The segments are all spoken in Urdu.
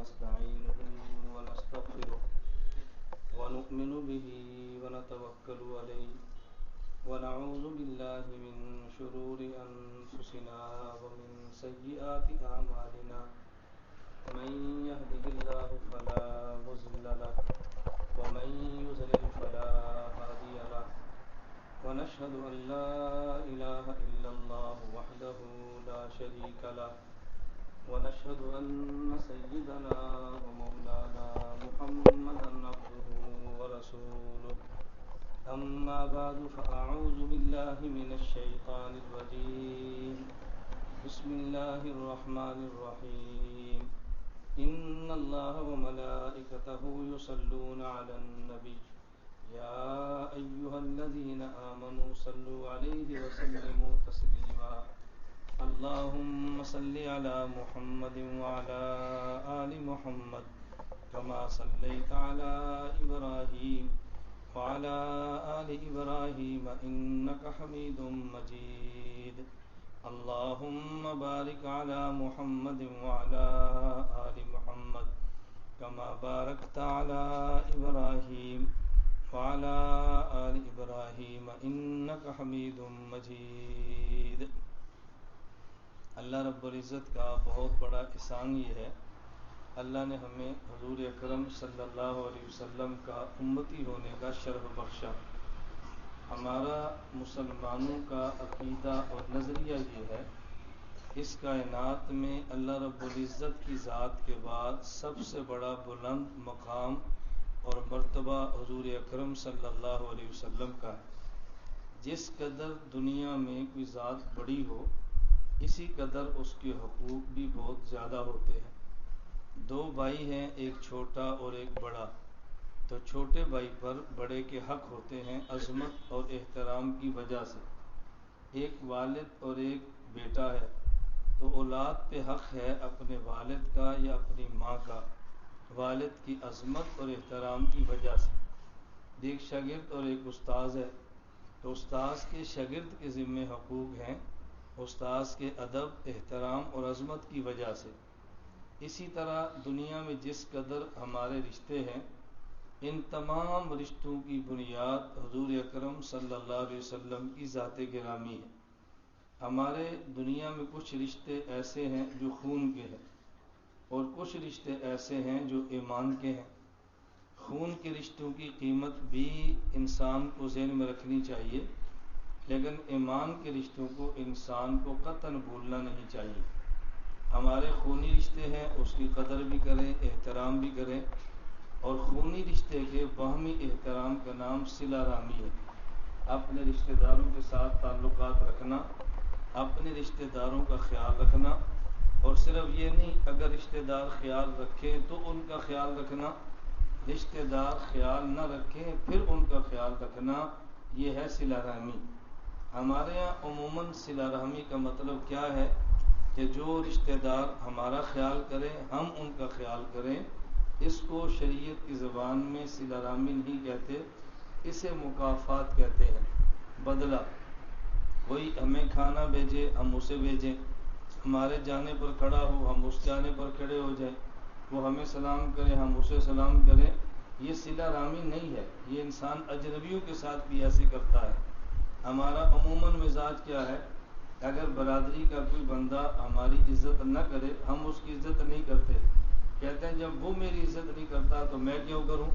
ونستعينه ونستغفره ونؤمن به ونتوكل عليه ونعوذ بالله من شرور أنفسنا ومن سيئات أعمالنا من يهده الله فلا مضل له ومن يضلل فلا هادي له ونشهد أن لا إله إلا الله وحده لا شريك له ونشهد أن سيدنا ومولانا محمدا عبده ورسوله أما بعد فأعوذ بالله من الشيطان الرجيم بسم الله الرحمن الرحيم إن الله وملائكته يصلون على النبي يا أيها الذين آمنوا صلوا عليه وسلموا تسليما اللهم صل على محمد وعلى آل محمد كما صليت على إبراهيم وعلى آل إبراهيم إنك حميد مجيد اللهم بارك على محمد وعلى آل محمد كما باركت على إبراهيم وعلى آل إبراهيم إنك حميد مجيد۔ اللہ رب العزت کا بہت بڑا احسان یہ ہے، اللہ نے ہمیں حضور اکرم صلی اللہ علیہ وسلم کا امتی ہونے کا شرف بخشا۔ ہمارا مسلمانوں کا عقیدہ اور نظریہ یہ ہے، اس کائنات میں اللہ رب العزت کی ذات کے بعد سب سے بڑا بلند مقام اور مرتبہ حضور اکرم صلی اللہ علیہ وسلم کا ہے۔ جس قدر دنیا میں کوئی ذات بڑی ہو، اسی قدر اس کے حقوق بھی بہت زیادہ ہوتے ہیں۔ دو بھائی ہیں، ایک چھوٹا اور ایک بڑا، تو چھوٹے بھائی پر بڑے کے حق ہوتے ہیں عظمت اور احترام کی وجہ سے۔ ایک والد اور ایک بیٹا ہے تو اولاد پہ حق ہے اپنے والد کا یا اپنی ماں کا، والد کی عظمت اور احترام کی وجہ سے۔ ایک شاگرد اور ایک استاذ ہے تو استاذ کے شاگرد کے ذمہ حقوق ہیں، استاذ کے ادب، احترام اور عظمت کی وجہ سے۔ اسی طرح دنیا میں جس قدر ہمارے رشتے ہیں، ان تمام رشتوں کی بنیاد حضور اکرم صلی اللہ علیہ وسلم کی ذات گرامی ہے۔ ہمارے دنیا میں کچھ رشتے ایسے ہیں جو خون کے ہیں اور کچھ رشتے ایسے ہیں جو ایمان کے ہیں۔ خون کے رشتوں کی قیمت بھی انسان کو ذہن میں رکھنی چاہیے، لیکن ایمان کے رشتوں کو انسان کو قطعاً بھولنا نہیں چاہیے۔ ہمارے خونی رشتے ہیں، اس کی قدر بھی کریں، احترام بھی کریں، اور خونی رشتے کے باہمی احترام کا نام صلہ رحمی ہے۔ اپنے رشتہ داروں کے ساتھ تعلقات رکھنا، اپنے رشتہ داروں کا خیال رکھنا، اور صرف یہ نہیں، اگر رشتہ دار خیال رکھیں تو ان کا خیال رکھنا، رشتہ دار خیال نہ رکھیں پھر ان کا خیال رکھنا، یہ ہے صلہ رحمی۔ ہمارے یہاں عموماً صلہ رحمی کا مطلب کیا ہے کہ جو رشتہ دار ہمارا خیال کریں ہم ان کا خیال کریں۔ اس کو شریعت کی زبان میں صلہ رحمی نہیں کہتے، اسے مکافات کہتے ہیں، بدلہ۔ کوئی ہمیں کھانا بھیجے ہم اسے بھیجیں، ہمارے جانے پر کھڑا ہو ہم اس جانے پر کھڑے ہو جائیں، وہ ہمیں سلام کرے ہم اسے سلام کریں، یہ صلہ رحمی نہیں ہے۔ یہ انسان اجنبیوں کے ساتھ بھی ایسے کرتا ہے۔ ہمارا عموماً مزاج کیا ہے، اگر برادری کا کوئی بندہ ہماری عزت نہ کرے ہم اس کی عزت نہیں کرتے، کہتے ہیں جب وہ میری عزت نہیں کرتا تو میں کیوں کروں،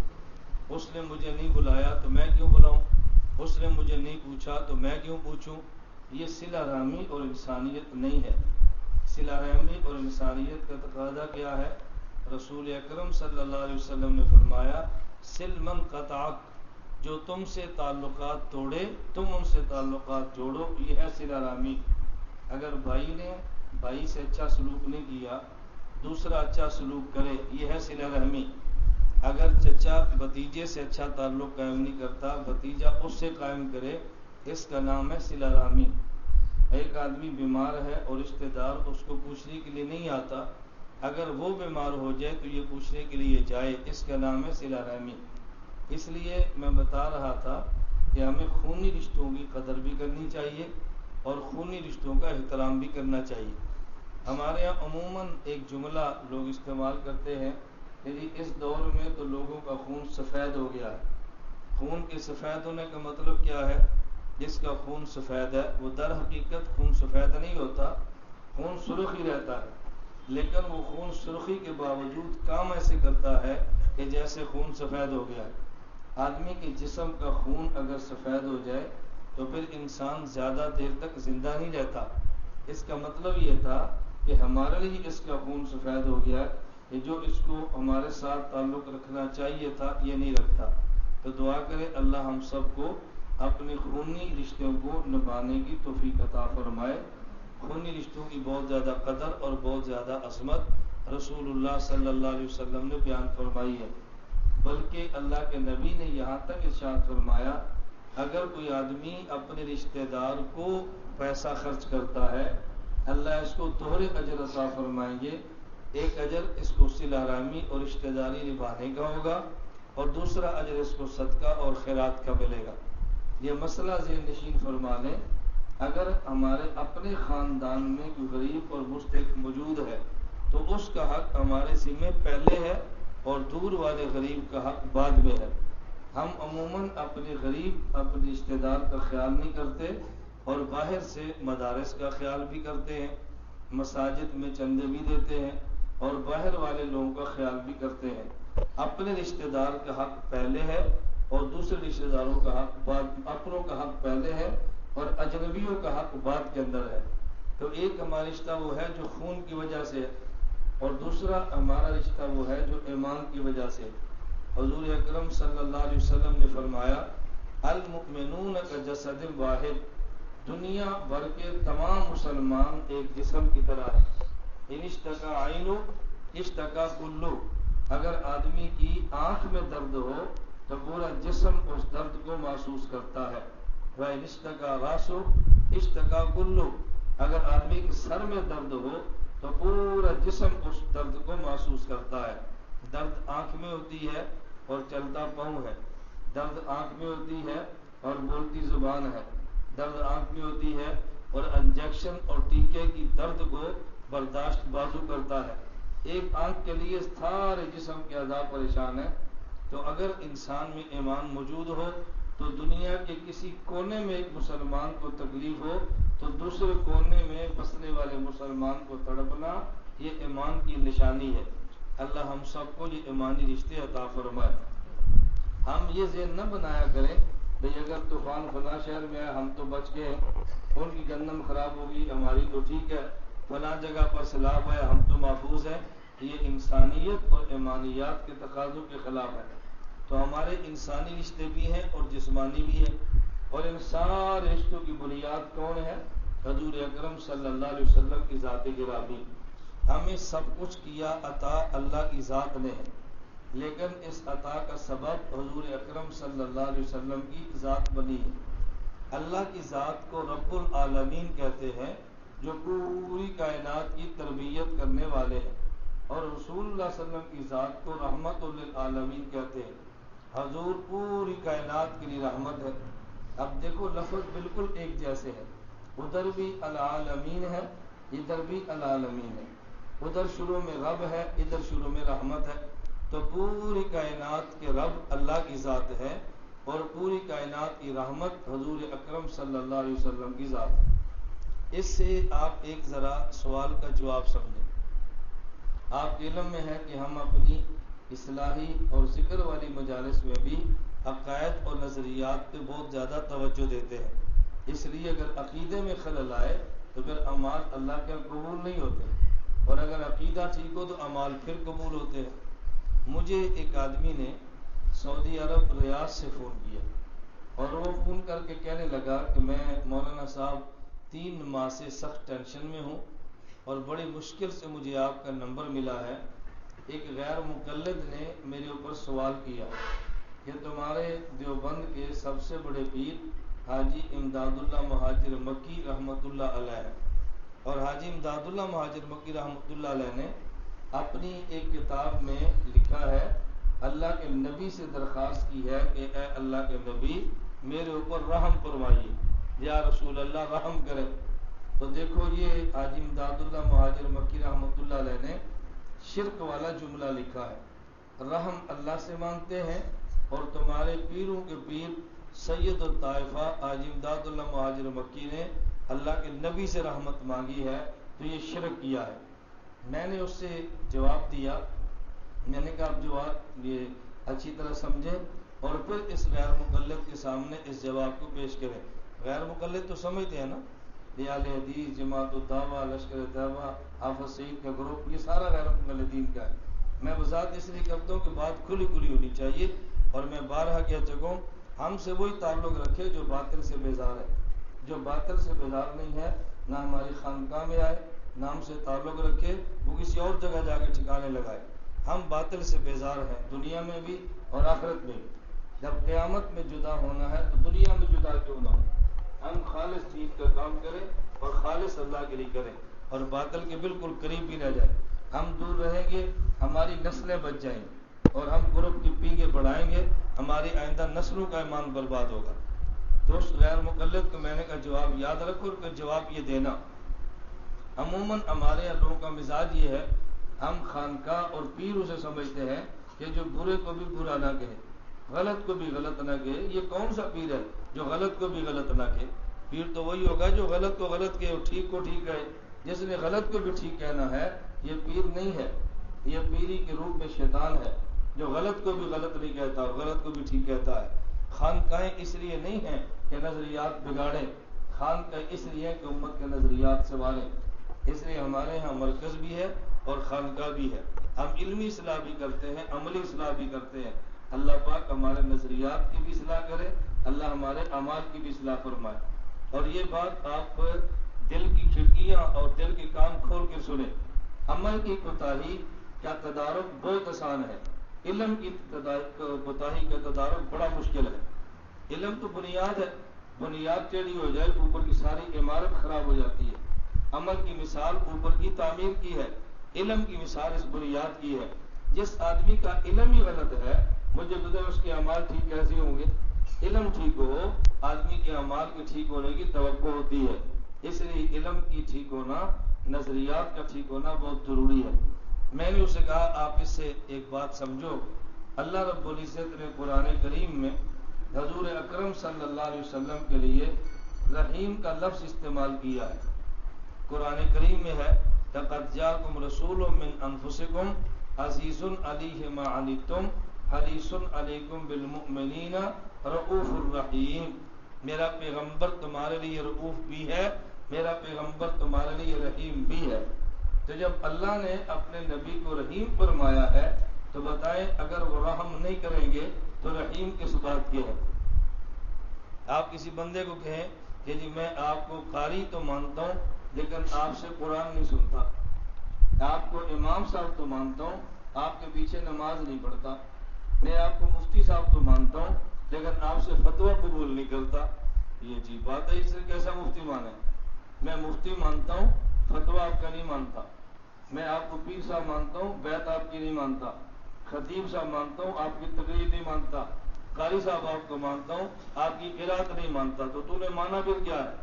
اس نے مجھے نہیں بلایا تو میں کیوں بلاؤں، اس نے مجھے نہیں پوچھا تو میں کیوں پوچھوں۔ یہ صلہ رحمی اور انسانیت نہیں ہے۔ صلہ رحمی اور انسانیت کا تقاضا کیا ہے؟ رسول اکرم صلی اللہ علیہ وسلم نے فرمایا، صل من قطعک، جو تم سے تعلقات توڑے تم ان سے تعلقات جوڑو، یہ ہے صلہ رحمی۔ اگر بھائی نے بھائی سے اچھا سلوک نہیں کیا، دوسرا اچھا سلوک کرے، یہ ہے صلہ رحمی۔ اگر چچا بھتیجے سے اچھا تعلق قائم نہیں کرتا، بھتیجا اس سے قائم کرے، اس کا نام ہے صلہ رحمی۔ ایک آدمی بیمار ہے اور رشتہ دار اس کو پوچھنے کے لیے نہیں آتا، اگر وہ بیمار ہو جائے تو یہ پوچھنے کے لیے جائے، اس کا نام ہے صلہ رحمی۔ اس لیے میں بتا رہا تھا کہ ہمیں خونی رشتوں کی قدر بھی کرنی چاہیے اور خونی رشتوں کا احترام بھی کرنا چاہیے۔ ہمارے یہاں عموماً ایک جملہ لوگ استعمال کرتے ہیں کہ جی اس دور میں تو لوگوں کا خون سفید ہو گیا ہے۔ خون کے سفید ہونے کا مطلب کیا ہے؟ جس کا خون سفید ہے وہ در حقیقت خون سفید نہیں ہوتا، خون سرخ ہی رہتا ہے، لیکن وہ خون سرخی کے باوجود کام ایسے کرتا ہے کہ جیسے خون سفید ہو گیا ہے۔ آدمی کے جسم کا خون اگر سفید ہو جائے تو پھر انسان زیادہ دیر تک زندہ نہیں رہتا۔ اس کا مطلب یہ تھا کہ ہمارے لیے اس کا خون سفید ہو گیا کہ جو اس کو ہمارے ساتھ تعلق رکھنا چاہیے تھا یہ نہیں رکھتا۔ تو دعا کرے اللہ ہم سب کو اپنے خونی رشتوں کو نبھانے کی توفیق عطا فرمائے۔ خونی رشتوں کی بہت زیادہ قدر اور بہت زیادہ عظمت رسول اللہ صلی اللہ علیہ وسلم نے بیان فرمائی ہے، بلکہ اللہ کے نبی نے یہاں تک ارشاد فرمایا اگر کوئی آدمی اپنے رشتہ دار کو پیسہ خرچ کرتا ہے اللہ اس کو دوہرے اجر عطا فرمائیں گے۔ ایک اجر اس کو صلہ رحمی اور رشتہ داری نبھانے کا ہوگا اور دوسرا اجر اس کو صدقہ اور خیرات کا ملے گا۔ یہ مسئلہ ذہن نشین فرما لیں، اگر ہمارے اپنے خاندان میں کوئی غریب اور مستحق موجود ہے تو اس کا حق ہمارے ذمہ پہلے ہے اور دور والے غریب کا حق بعد میں ہے۔ ہم عموماً اپنے غریب اپنے رشتہ دار کا خیال نہیں کرتے اور باہر سے مدارس کا خیال بھی کرتے ہیں، مساجد میں چندے بھی دیتے ہیں اور باہر والے لوگوں کا خیال بھی کرتے ہیں۔ اپنے رشتہ دار کا حق پہلے ہے اور دوسرے رشتہ داروں کا حق بعد، اپنوں کا حق پہلے ہے اور اجنبیوں کا حق بعد کے اندر ہے۔ تو ایک ہمارا رشتہ وہ ہے جو خون کی وجہ سے اور دوسرا ہمارا رشتہ وہ ہے جو ایمان کی وجہ سے۔ حضور اکرم صلی اللہ علیہ وسلم نے فرمایا المؤمنون کجسد واحد، دنیا بھر کے تمام مسلمان ایک جسم کی طرح ہے۔ ان اشتکا عینو اشتکا کلو، اگر آدمی کی آنکھ میں درد ہو تو پورا جسم اس درد کو محسوس کرتا ہے۔ وَإِنِ اشْتَكَا رَأْسُهُ اشْتَكَا كُلُّهُ، اگر آدمی کے سر میں درد ہو تو پورا جسم اس درد کو محسوس کرتا ہے۔ درد آنکھ میں ہوتی ہے اور چلتا پاؤں ہے، درد آنکھ میں ہوتی ہے اور بولتی زبان ہے، درد آنکھ میں ہوتی ہے اور انجیکشن اور ٹیکے کی درد کو برداشت بازو کرتا ہے۔ ایک آنکھ کے لیے سارے جسم کے اعضاء پریشان ہیں۔ تو اگر انسان میں ایمان موجود ہو تو دنیا کے کسی کونے میں ایک مسلمان کو تکلیف ہو تو دوسرے کونے میں بسنے والے مسلمان کو تڑپنا یہ ایمان کی نشانی ہے۔ اللہ ہم سب کو یہ ایمانی رشتے عطا فرمائے۔ ہم یہ ذہن نہ بنایا کریں بھئی اگر طوفان فلاں شہر میں آیا ہم تو بچ گئے، ان کی گندم خراب ہوگی ہماری تو ٹھیک ہے، فلاں جگہ پر سیلاب آیا ہم تو محفوظ ہیں۔ یہ انسانیت اور ایمانیات کے تقاضوں کے خلاف ہے۔ تو ہمارے انسانی رشتے بھی ہیں اور جسمانی بھی ہیں، اور ان سارے رشتوں کی بنیاد کون ہے؟ حضور اکرم صلی اللہ علیہ وسلم کی ذات گرامی۔ ہمیں سب کچھ کیا عطا اللہ کی ذات نے ہے، لیکن اس عطا کا سبب حضور اکرم صلی اللہ علیہ وسلم کی ذات بنی ہے۔ اللہ کی ذات کو رب العالمین کہتے ہیں جو پوری کائنات کی تربیت کرنے والے ہیں، اور رسول اللہ صلی اللہ علیہ وسلم کی ذات کو رحمت للعالمین کہتے ہیں۔ حضور پوری کائنات کے لیے رحمت ہے۔ اب دیکھو لفظ بالکل ایک جیسے ہیں، ادھر بھی العالمین ہے ادھر بھی العالمین ہے، ادھر شروع میں رب ہے ادھر شروع میں رحمت ہے۔ تو پوری کائنات کے رب اللہ کی ذات ہے اور پوری کائنات کی رحمت حضور اکرم صلی اللہ علیہ وسلم کی ذات ہے۔ اس سے آپ ایک ذرا سوال کا جواب سمجھیں۔ آپ کے علم میں ہے کہ ہم اپنی اصلاحی اور ذکر والی مجالس میں بھی عقائد اور نظریات پہ بہت زیادہ توجہ دیتے ہیں، اس لیے اگر عقیدے میں خلل آئے تو پھر اعمال اللہ کے قبول نہیں ہوتے، اور اگر عقیدہ ٹھیک ہو تو اعمال پھر قبول ہوتے ہیں۔ مجھے ایک آدمی نے سعودی عرب ریاض سے فون کیا اور وہ فون کر کے کہنے لگا کہ میں مولانا صاحب 3 ماہ سے سخت ٹینشن میں ہوں اور بڑی مشکل سے مجھے آپ کا نمبر ملا ہے۔ ایک غیر مقلد نے میرے اوپر سوال کیا کہ تمہارے دیوبند کے سب سے بڑے پیر حاجی امداد اللہ مہاجر مکی رحمۃ اللہ علیہ، اور حاجی امداد اللہ مہاجر مکی رحمۃ اللہ علیہ نے اپنی ایک کتاب میں لکھا ہے، اللہ کے نبی سے درخواست کی ہے کہ اے اللہ کے نبی میرے اوپر رحم فرمائیے، یا رسول اللہ رحم کرے۔ تو دیکھو یہ حاجی امداد اللہ مہاجر مکی رحمۃ اللہ علیہ نے شرک والا جملہ لکھا ہے، رحم اللہ سے مانگتے ہیں اور تمہارے پیروں کے پیر سید الطائفہ حاجی امداد اللہ مہاجر مکی نے اللہ کے نبی سے رحمت مانگی ہے، تو یہ شرک کیا ہے۔ میں نے اس سے جواب دیا، میں نے کہا آپ جواب یہ اچھی طرح سمجھیں اور پھر اس غیر مقلد کے سامنے اس جواب کو پیش کریں۔ غیر مقلد تو سمجھتے ہیں نا، دیال حدیث، جماعت الدعوہ، لشکر طیبہ، حافظ سعید کا گروپ، یہ سارا غیر مقلدین کا ہے۔ میں وضاحت اس لیے کرتا ہوں کہ بات کھلی کھلی ہونی چاہیے، اور میں بارہا کہہ چکا ہوں ہم سے وہی تعلق رکھے جو باطل سے بیزار ہے۔ جو باطل سے بیزار نہیں ہے، نہ ہماری خانقاہ میں آئے، نہ ہم سے تعلق رکھے، وہ کسی اور جگہ جا کے ٹھکانے لگائے۔ ہم باطل سے بیزار ہیں، دنیا میں بھی اور آخرت میں بھی۔ جب قیامت میں جدا ہونا ہے تو دنیا میں جدا کیوں نہ ہو، ہم خالص دین کا کام کریں اور خالص اللہ کے لیے کریں اور باطل کے بالکل قریب بھی نہ جائیں۔ ہم دور رہیں گے، ہماری نسلیں بچ جائیں گی اور ہم گروپ کی پیگے بڑھائیں گے، ہماری آئندہ نسلوں کا ایمان برباد ہوگا۔ تو اس غیر مقلد کو میں نے کہا جواب یاد رکھو اور پھر جواب یہ دینا۔ عموماً ہمارے لوگوں کا مزاج یہ ہے، ہم خانقاہ اور پیر اسے سمجھتے ہیں کہ جو برے کو بھی برا نہ کہے، غلط کو بھی غلط نہ کہے۔ یہ کون سا پیر ہے جو غلط کو بھی غلط نہ کہے؟ پیر تو وہی ہوگا جو غلط کو غلط کہے اور ٹھیک کو ٹھیک کہے۔ جس نے غلط کو بھی ٹھیک کہنا ہے یہ پیر نہیں ہے، یہ پیری کے روپ میں شیطان ہے جو غلط کو بھی غلط نہیں کہتا اور غلط کو بھی ٹھیک کہتا ہے۔ خانقاہیں اس لیے نہیں ہیں کہ نظریات بگاڑیں، خانقاہیں اس لیے کہ امت کے نظریات سنواریں۔ اس لیے ہمارے ہاں مرکز بھی ہے اور خانقاہ بھی ہے۔ ہم علمی اصلاح بھی کرتے ہیں، عملی اصلاح بھی کرتے ہیں۔ اللہ پاک ہمارے نظریات کی بھی اصلاح کرے، اللہ ہمارے اعمال کی بھی اصلاح فرمائے۔ اور یہ بات آپ دل کی کھڑکیاں اور دل کے کان کھول کے سنیں۔ عمل کی کوتاہی کا تدارک بہت آسان ہے، علم کی کوتاہی کا تدارک بڑا مشکل ہے۔ علم تو بنیاد ہے، بنیاد ٹیڑھی ہو جائے اوپر کی ساری عمارت خراب ہو جاتی ہے۔ عمل کی مثال اوپر کی تعمیر کی ہے، علم کی مثال اس بنیاد کی ہے۔ جس آدمی کا علم ہی غلط ہے، مجھے بتائیں اس کے اعمال ٹھیک کیسے ہوں گے؟ علم ٹھیک ہو، آدمی کے اعمال کے ٹھیک ہونے کی توقع ہوتی ہے۔ اس لیے علم کی ٹھیک ہونا، نظریات کا ٹھیک ہونا بہت ضروری ہے۔ میں نے اسے کہا آپ اس سے ایک بات سمجھو، اللہ رب العزت نے قرآن کریم میں حضور اکرم صلی اللہ علیہ وسلم کے لیے رحیم کا لفظ استعمال کیا ہے۔ قرآن کریم میں ہے لقد جاءکم رسول من انفسکم عزیز علیہ ما عنتم حریص علیکم بالمؤمنین رؤوف الرحیم۔ میرا پیغمبر تمہارے لیے رؤوف بھی ہے، میرا پیغمبر تمہارے لیے رحیم بھی ہے۔ تو جب اللہ نے اپنے نبی کو رحیم فرمایا ہے تو بتائیں اگر وہ رحم نہیں کریں گے تو رحیم کس بات کے ہے؟ آپ کسی بندے کو کہیں کہ جی میں آپ کو قاری تو مانتا ہوں لیکن آپ سے قرآن نہیں سنتا، آپ کو امام صاحب تو مانتا ہوں آپ کے پیچھے نماز نہیں پڑھتا، میں آپ کو مفتی صاحب تو مانتا ہوں لیکن آپ سے فتویٰ قبول نہیں کرتا، یہ عجیب بات ہے، اس سے کیسا مفتی مانے؟ میں مفتی مانتا ہوں، فتویٰ آپ کا نہیں مانتا، میں آپ کو پیر صاحب مانتا ہوں، بیعت آپ کی نہیں مانتا، خطیب صاحب مانتا ہوں، آپ کی تقریر نہیں مانتا، قاری صاحب آپ کو مانتا ہوں، آپ کی قرات نہیں مانتا، تو نے مانا پھر کیا ہے؟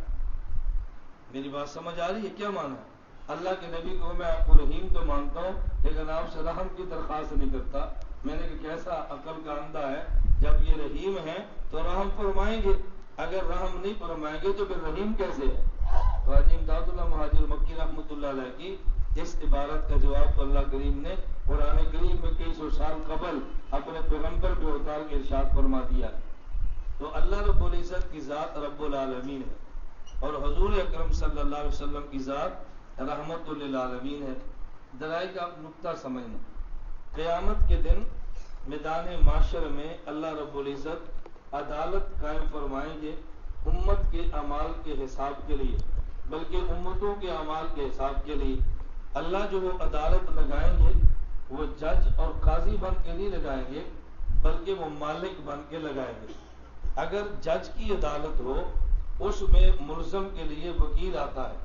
میری بات سمجھ آ رہی ہے؟ کیا مانا ہے؟ اللہ کے نبی کو میں آپ کو رحیم تو مانتا ہوں لیکن آپ سے رحم کی درخواست نہیں کرتا۔ میں نے کہا کیسا عقل کا اندھا ہے، جب یہ رحیم ہے تو رحم فرمائیں گے، اگر رحم نہیں فرمائیں گے تو پھر رحیم کیسے ہے؟ تو حاجی امداد اللہ مہاجر مکی رحمۃ اللہ علیہ کی اس عبارت کا جواب تو اللہ کریم نے قرآن کریم میں کئی سو سال قبل اپنے پیغمبر پہ اتار کے ارشاد فرما دیا۔ تو اللہ رب العزت کی ذات رب العالمین ہے اور حضور اکرم صلی اللہ علیہ وسلم کی ذات رحمت للعالمین ہے۔ ذرائع کا نقطہ سمجھنا، قیامت کے دن میدان معاشر میں اللہ رب العزت عدالت قائم فرمائیں گے امت کے اعمال کے حساب کے لیے، بلکہ امتوں کے اعمال کے حساب کے لیے۔ اللہ جو وہ عدالت لگائیں گے وہ جج اور قاضی بن کے نہیں لگائیں گے بلکہ وہ مالک بن کے لگائیں گے۔ اگر جج کی عدالت ہو اس میں ملزم کے لیے وکیل آتا ہے،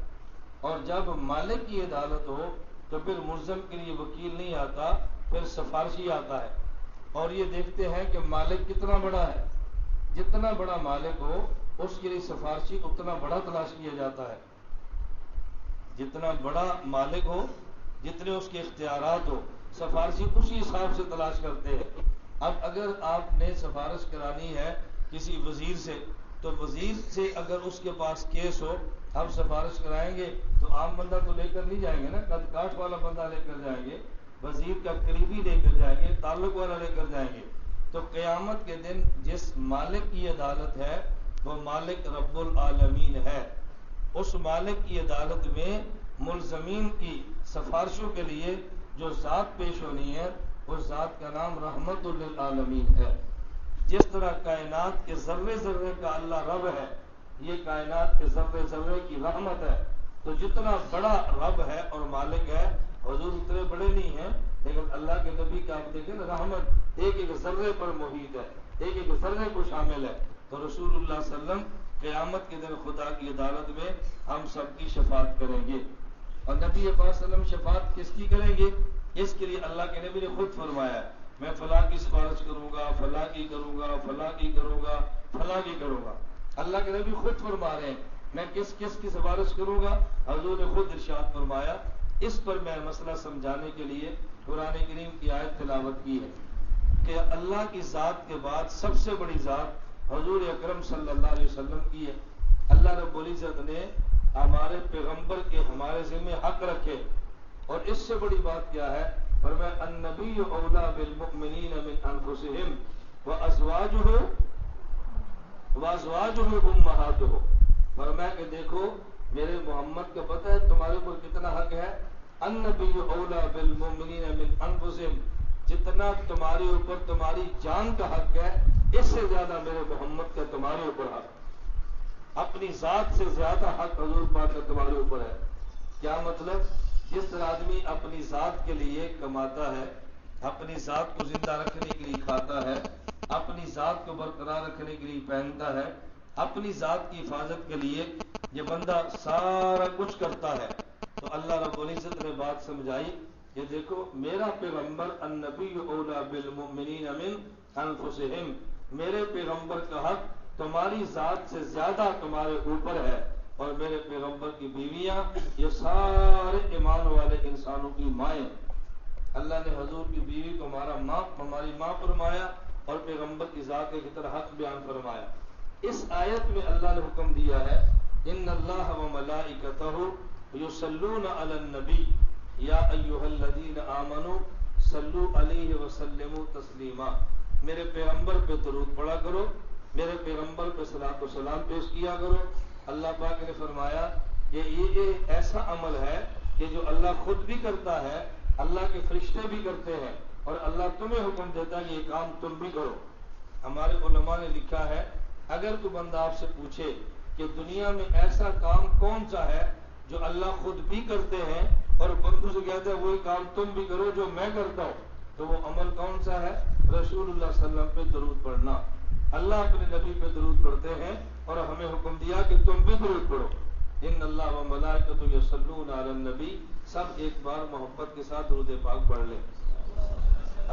اور جب مالک کی عدالت ہو تو پھر ملزم کے لیے وکیل نہیں آتا، پھر سفارشی آتا ہے۔ اور یہ دیکھتے ہیں کہ مالک کتنا بڑا ہے، جتنا بڑا مالک ہو اس کے لیے سفارشی اتنا بڑا تلاش کیا جاتا ہے۔ جتنا بڑا مالک ہو، جتنے اس کے اختیارات ہو، سفارشی اسی حساب سے تلاش کرتے ہیں۔ اب اگر آپ نے سفارش کرانی ہے کسی وزیر سے، تو وزیر سے اگر اس کے پاس کیس ہو، ہم سفارش کرائیں گے تو عام بندہ تو لے کر نہیں جائیں گے نا، قد کاٹ والا بندہ لے کر جائیں گے، وزیر کا قریبی لے کر جائیں گے، تعلق والا لے کر جائیں گے۔ تو قیامت کے دن جس مالک کی عدالت ہے وہ مالک رب العالمین ہے۔ اس مالک کی عدالت میں ملزمین کی سفارشوں کے لیے جو ذات پیش ہونی ہے، اس ذات کا نام رحمت للعالمین ہے۔ جس طرح کائنات کے ذرے ذرے کا اللہ رب ہے، یہ کائنات کے ذرے ذرے کی رحمت ہے۔ تو جتنا بڑا رب ہے اور مالک ہے، حضور اتنے بڑے نہیں ہیں، لیکن اللہ کے نبی کا آپ دیکھیں نا، رحمت ایک ایک ذرے پر محیط ہے، ایک ایک ذرے کو شامل ہے۔ تو رسول اللہ صلی اللہ علیہ وسلم قیامت کے دن خدا کی عدالت میں ہم سب کی شفاعت کریں گے۔ اور نبی پاک صلی اللہ علیہ وسلم شفاعت کس کی کریں گے؟ اس کے لیے اللہ کے نبی نے خود فرمایا ہے، میں فلاں کی سفارش کروں گا، فلاں کی کروں گا، فلاں کی کروں گا، فلاں کی کروں گا۔ اللہ کے نبی خود فرما رہے ہیں میں کس کس کی سفارش کروں گا، حضور نے خود ارشاد فرمایا۔ اس پر میں مسئلہ سمجھانے کے لیے قرآن کریم کی آیت تلاوت کی ہے کہ اللہ کی ذات کے بعد سب سے بڑی ذات حضور اکرم صلی اللہ علیہ وسلم کی ہے۔ اللہ رب العزت نے ہمارے پیغمبر کے ہمارے ذمہ حق رکھے، اور اس سے بڑی بات کیا ہے؟ فرمایا النبی اولا بالمؤمنین من انفسہم وازواجہ امہاتہ۔ فرمایا کہ دیکھو میرے محمد کا پتہ ہے تمہارے اوپر کتنا حق ہے، النبی اولا بالمؤمنین من انفسہم، جتنا تمہارے اوپر تمہاری جان کا حق ہے، اس سے زیادہ میرے محمد کا تمہارے اوپر حق، اپنی ذات سے زیادہ حق حضور پاک کا تمہارے اوپر ہے۔ کیا مطلب؟ جس طرح آدمی اپنی ذات کے لیے کماتا ہے، اپنی ذات کو زندہ رکھنے کے لیے کھاتا ہے، اپنی ذات کو برقرار رکھنے کے لیے پہنتا ہے، اپنی ذات کی حفاظت کے لیے یہ بندہ سارا کچھ کرتا ہے، تو اللہ رب العزت نے بات سمجھائی کہ دیکھو میرا پیغمبر النبی اولا بالمؤمنین من انفسہم، میرے پیغمبر کا حق تمہاری ذات سے زیادہ تمہارے اوپر ہے، اور میرے پیغمبر کی بیویاں یہ سارے ایمان والے انسانوں کی مائیں۔ اللہ نے حضور کی بیوی کو ہماری ماں فرمایا، اور پیغمبر کی ذات کی طرح حق بیان فرمایا۔ اس آیت میں اللہ نے حکم دیا ہے ان اللہ و ملائکتہ یصلون علی النبی یا ایھا الذین آمنوا صلوا علیہ وسلموا تسلیما، میرے پیغمبر پہ درود پڑھا کرو، میرے پیغمبر پہ صلاۃ و سلام پیش کیا کرو۔ اللہ پاک نے فرمایا کہ یہ ایسا عمل ہے کہ جو اللہ خود بھی کرتا ہے، اللہ کے فرشتے بھی کرتے ہیں، اور اللہ تمہیں حکم دیتا ہے کہ یہ کام تم بھی کرو۔ ہمارے علماء نے لکھا ہے اگر کوئی بندہ آپ سے پوچھے کہ دنیا میں ایسا کام کون سا ہے جو اللہ خود بھی کرتے ہیں اور بندوں سے کہتے ہیں وہی کام تم بھی کرو جو میں کرتا ہوں، تو وہ عمل کون سا ہے؟ رسول اللہ صلی اللہ علیہ وسلم پہ درود پڑھنا۔ اللہ اپنے نبی پہ درود پڑھتے ہیں اور ہمیں حکم دیا کہ تم بھی درود پڑھو۔ ان اللہ و ملائکتہ یصلون علی النبی، سب ایک بار محبت کے ساتھ درود پاک پڑھ لیں۔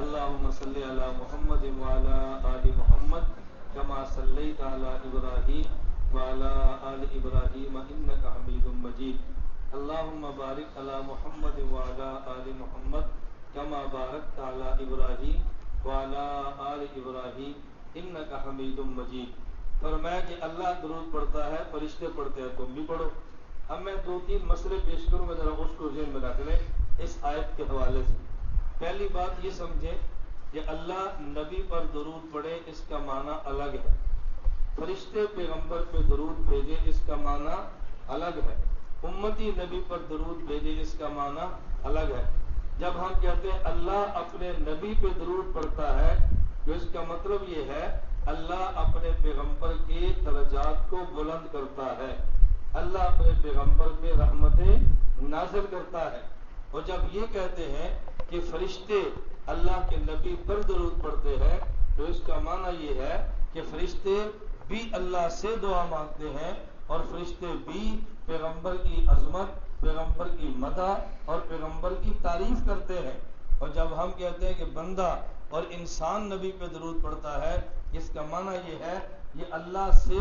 اللہم صلی علی محمد وعلی آل محمد کما صلیت علی ابراہیم وعلی آل ابراہیم انک حمید مجید۔ اللہم بارک علی محمد وعلی آل محمد کما بارکت علی ابراہیم وعلی آل ابراہیم انک حمید مجید۔ فرمایا کہ اللہ درود پڑھتا ہے، فرشتے پڑھتے ہیں، تم بھی پڑھو۔ اب میں 2-3 مسئلے پیش کروں گا، ذرا اس کو ذہن میں رکھ لیں اس آیت کے حوالے سے۔ پہلی بات یہ سمجھیں کہ اللہ نبی پر درود پڑھے اس کا معنی الگ ہے، فرشتے پیغمبر پہ درود بھیجے اس کا معنی الگ ہے، امتی نبی پر درود بھیجے اس کا معنی الگ ہے۔ جب ہم کہتے ہیں اللہ اپنے نبی پہ درود پڑھتا ہے تو اس کا مطلب یہ ہے اللہ اپنے پیغمبر کے درجات کو بلند کرتا ہے، اللہ اپنے پیغمبر پہ رحمتیں نازل کرتا ہے۔ اور جب یہ کہتے ہیں کہ فرشتے اللہ کے نبی پر درود پڑھتے ہیں تو اس کا معنی یہ ہے کہ فرشتے بھی اللہ سے دعا مانگتے ہیں، اور فرشتے بھی پیغمبر کی عظمت، پیغمبر کی مدح اور پیغمبر کی تعریف کرتے ہیں۔ اور جب ہم کہتے ہیں کہ بندہ اور انسان نبی پہ درود پڑھتا ہے، اس کا معنی یہ ہے یہ اللہ سے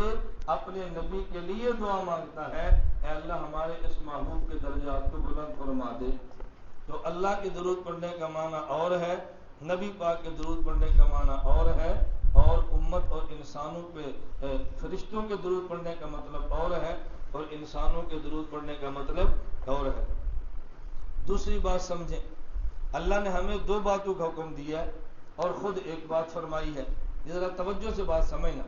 اپنے نبی کے لیے دعا مانگتا ہے، اے اللہ ہمارے اس محبوب کے درجات کو بلند فرما دے۔ تو اللہ کے درود پڑھنے کا معنی اور ہے، نبی پاک کے درود پڑھنے کا معنی اور ہے، اور امت اور انسانوں پہ فرشتوں کے درود پڑھنے کا مطلب اور ہے، اور انسانوں کے درود پڑھنے کا مطلب اور ہے۔ دوسری بات سمجھیں، اللہ نے ہمیں دو باتوں کا حکم دیا ہے اور خود ایک بات فرمائی ہے، یہ ذرا توجہ سے بات سمجھنا۔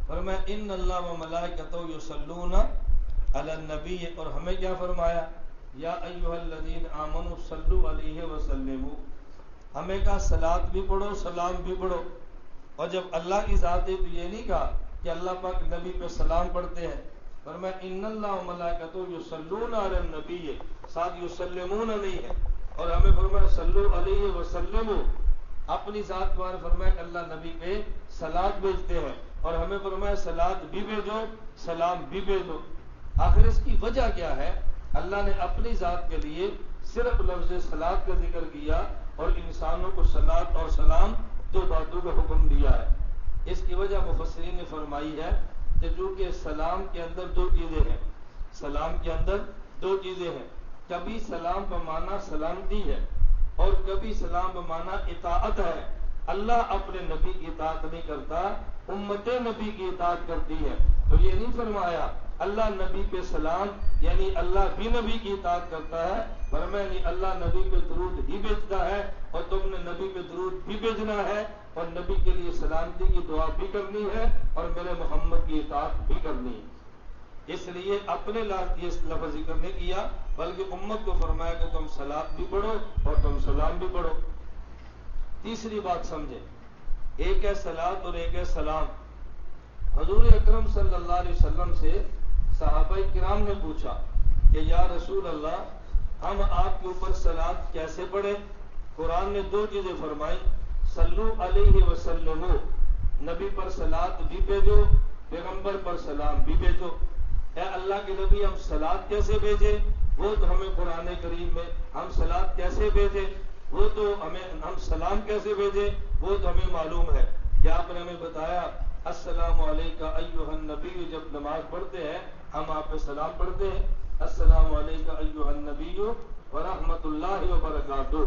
فرمایا ان اللہ و ملائکتہ یصلون علی النبی، اور ہمیں کیا فرمایا؟ یا ایھا الذین آمنوا صلوا علیہ وسلموا، ہمیں کہا صلاۃ بھی پڑھو سلام بھی پڑھو۔ اور جب اللہ کی ذات ہے تو یہ نہیں کہا کہ اللہ پاک نبی پہ سلام پڑھتے ہیں، فرمایا ان اللہ و ملائکتہ یصلون علی النبی، ساتھ یسلمون نہیں ہے، اور ہمیں فرمایا صلو علیہ وسلموا، اپنی ذات پر فرمایا کہ اللہ نبی پہ صلاۃ بھیجتے ہیں، اور ہمیں فرمایا صلاۃ بھی بھیجو سلام بھی بھیجو۔ آخر اس کی وجہ کیا ہے؟ اللہ نے اپنی ذات کے لیے صرف لفظ صلاۃ کا ذکر کیا اور انسانوں کو صلاۃ اور سلام دو باتوں کا حکم دیا ہے۔ اس کی وجہ مفسرین نے فرمائی ہے کہ چونکہ سلام کے اندر دو چیزیں ہیں، سلام کے اندر دو چیزیں ہیں، کبھی سلام کا معنی سلامتی ہے اور کبھی سلام کا معنی اطاعت ہے۔ اللہ اپنے نبی کی اطاعت نہیں کرتا، امت نبی کی اطاعت کرتی ہے۔ تو یہ نہیں فرمایا اللہ نبی پہ سلام یعنی اللہ بھی نبی کی اطاعت کرتا ہے، فرمایا نہیں اللہ نبی پہ درود ہی بھیجتا ہے اور تم نے نبی پہ درود بھی بھیجنا ہے اور نبی کے لیے سلامتی کی دعا بھی کرنی ہے اور میرے محمد کی اطاعت بھی کرنی ہے۔ اس لیے اپنے یہ لفظ ذکر نہیں کیا بلکہ امت کو فرمایا کہ تم صلاۃ بھی پڑھو اور تم سلام بھی پڑھو۔ تیسری بات سمجھے، ایک ہے صلاۃ اور ایک ہے سلام۔ حضور اکرم صلی اللہ علیہ وسلم سے صحابہ کرام نے پوچھا کہ یا رسول اللہ ہم آپ کے اوپر صلاۃ کیسے پڑھیں؟ قرآن نے دو چیزیں فرمائی، صلو علیہ وسلم، نبی پر صلاۃ بھی بھیجو پیغمبر پر سلام بھی بھیجو۔ اے اللہ کے نبی ہم صلاۃ کیسے بھیجیں؟ وہ تو ہمیں قرآن کریم میں، ہم صلاۃ کیسے بھیجیں وہ تو ہم سلام کیسے بھیجیں وہ تو ہمیں معلوم ہے کہ آپ نے ہمیں بتایا السلام علیکہ ایھا النبی، جب نماز پڑھتے ہیں ہم آپ پہ سلام پڑھتے ہیں، السلام علیکہ ایھا النبی ورحمۃ اللہ وبرکاتہ۔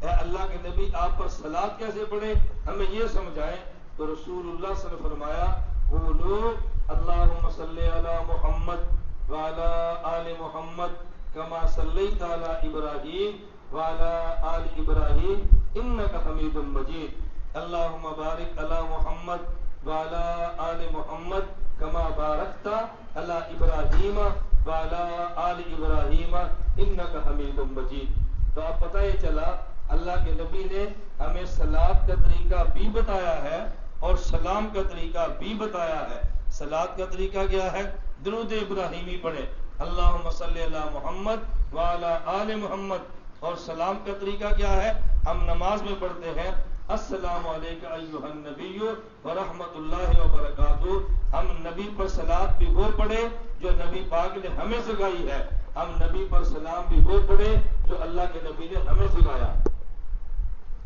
اے اللہ کے نبی آپ پر صلاۃ کیسے پڑھیں ہمیں یہ سمجھائیں۔ تو رسول اللہ صلی اللہ علیہ وسلم نے فرمایا قولوا اللہم صلی علی محمد وعلی آل محمد کما صلیت علی ابراہیم وعلی آل ابراہیم انک حمید مجید، اللہم بارک علی محمد وعلی آل محمد کما بارکت علی ابراہیم وعلی آل ابراہیم انک حمید مجید۔ تو اب پتہ یہ چلا اللہ کے نبی نے ہمیں صلاۃ کا طریقہ بھی بتایا ہے اور سلام کا طریقہ بھی بتایا ہے۔ صلاۃ کا طریقہ کیا ہے؟ درود ابراہیمی پڑھیں، اللہم صلی علی محمد وعلی آل محمد، اور سلام کا طریقہ کیا ہے؟ ہم نماز میں پڑھتے ہیں السلام علیکم ایھا النبی ورحمۃ اللہ وبرکاتہ۔ ہم نبی پر صلاۃ بھی وہ پڑھے جو نبی پاک نے ہمیں سکھائی ہے، ہم نبی پر سلام بھی وہ پڑھے جو اللہ کے نبی نے ہمیں سکھایا۔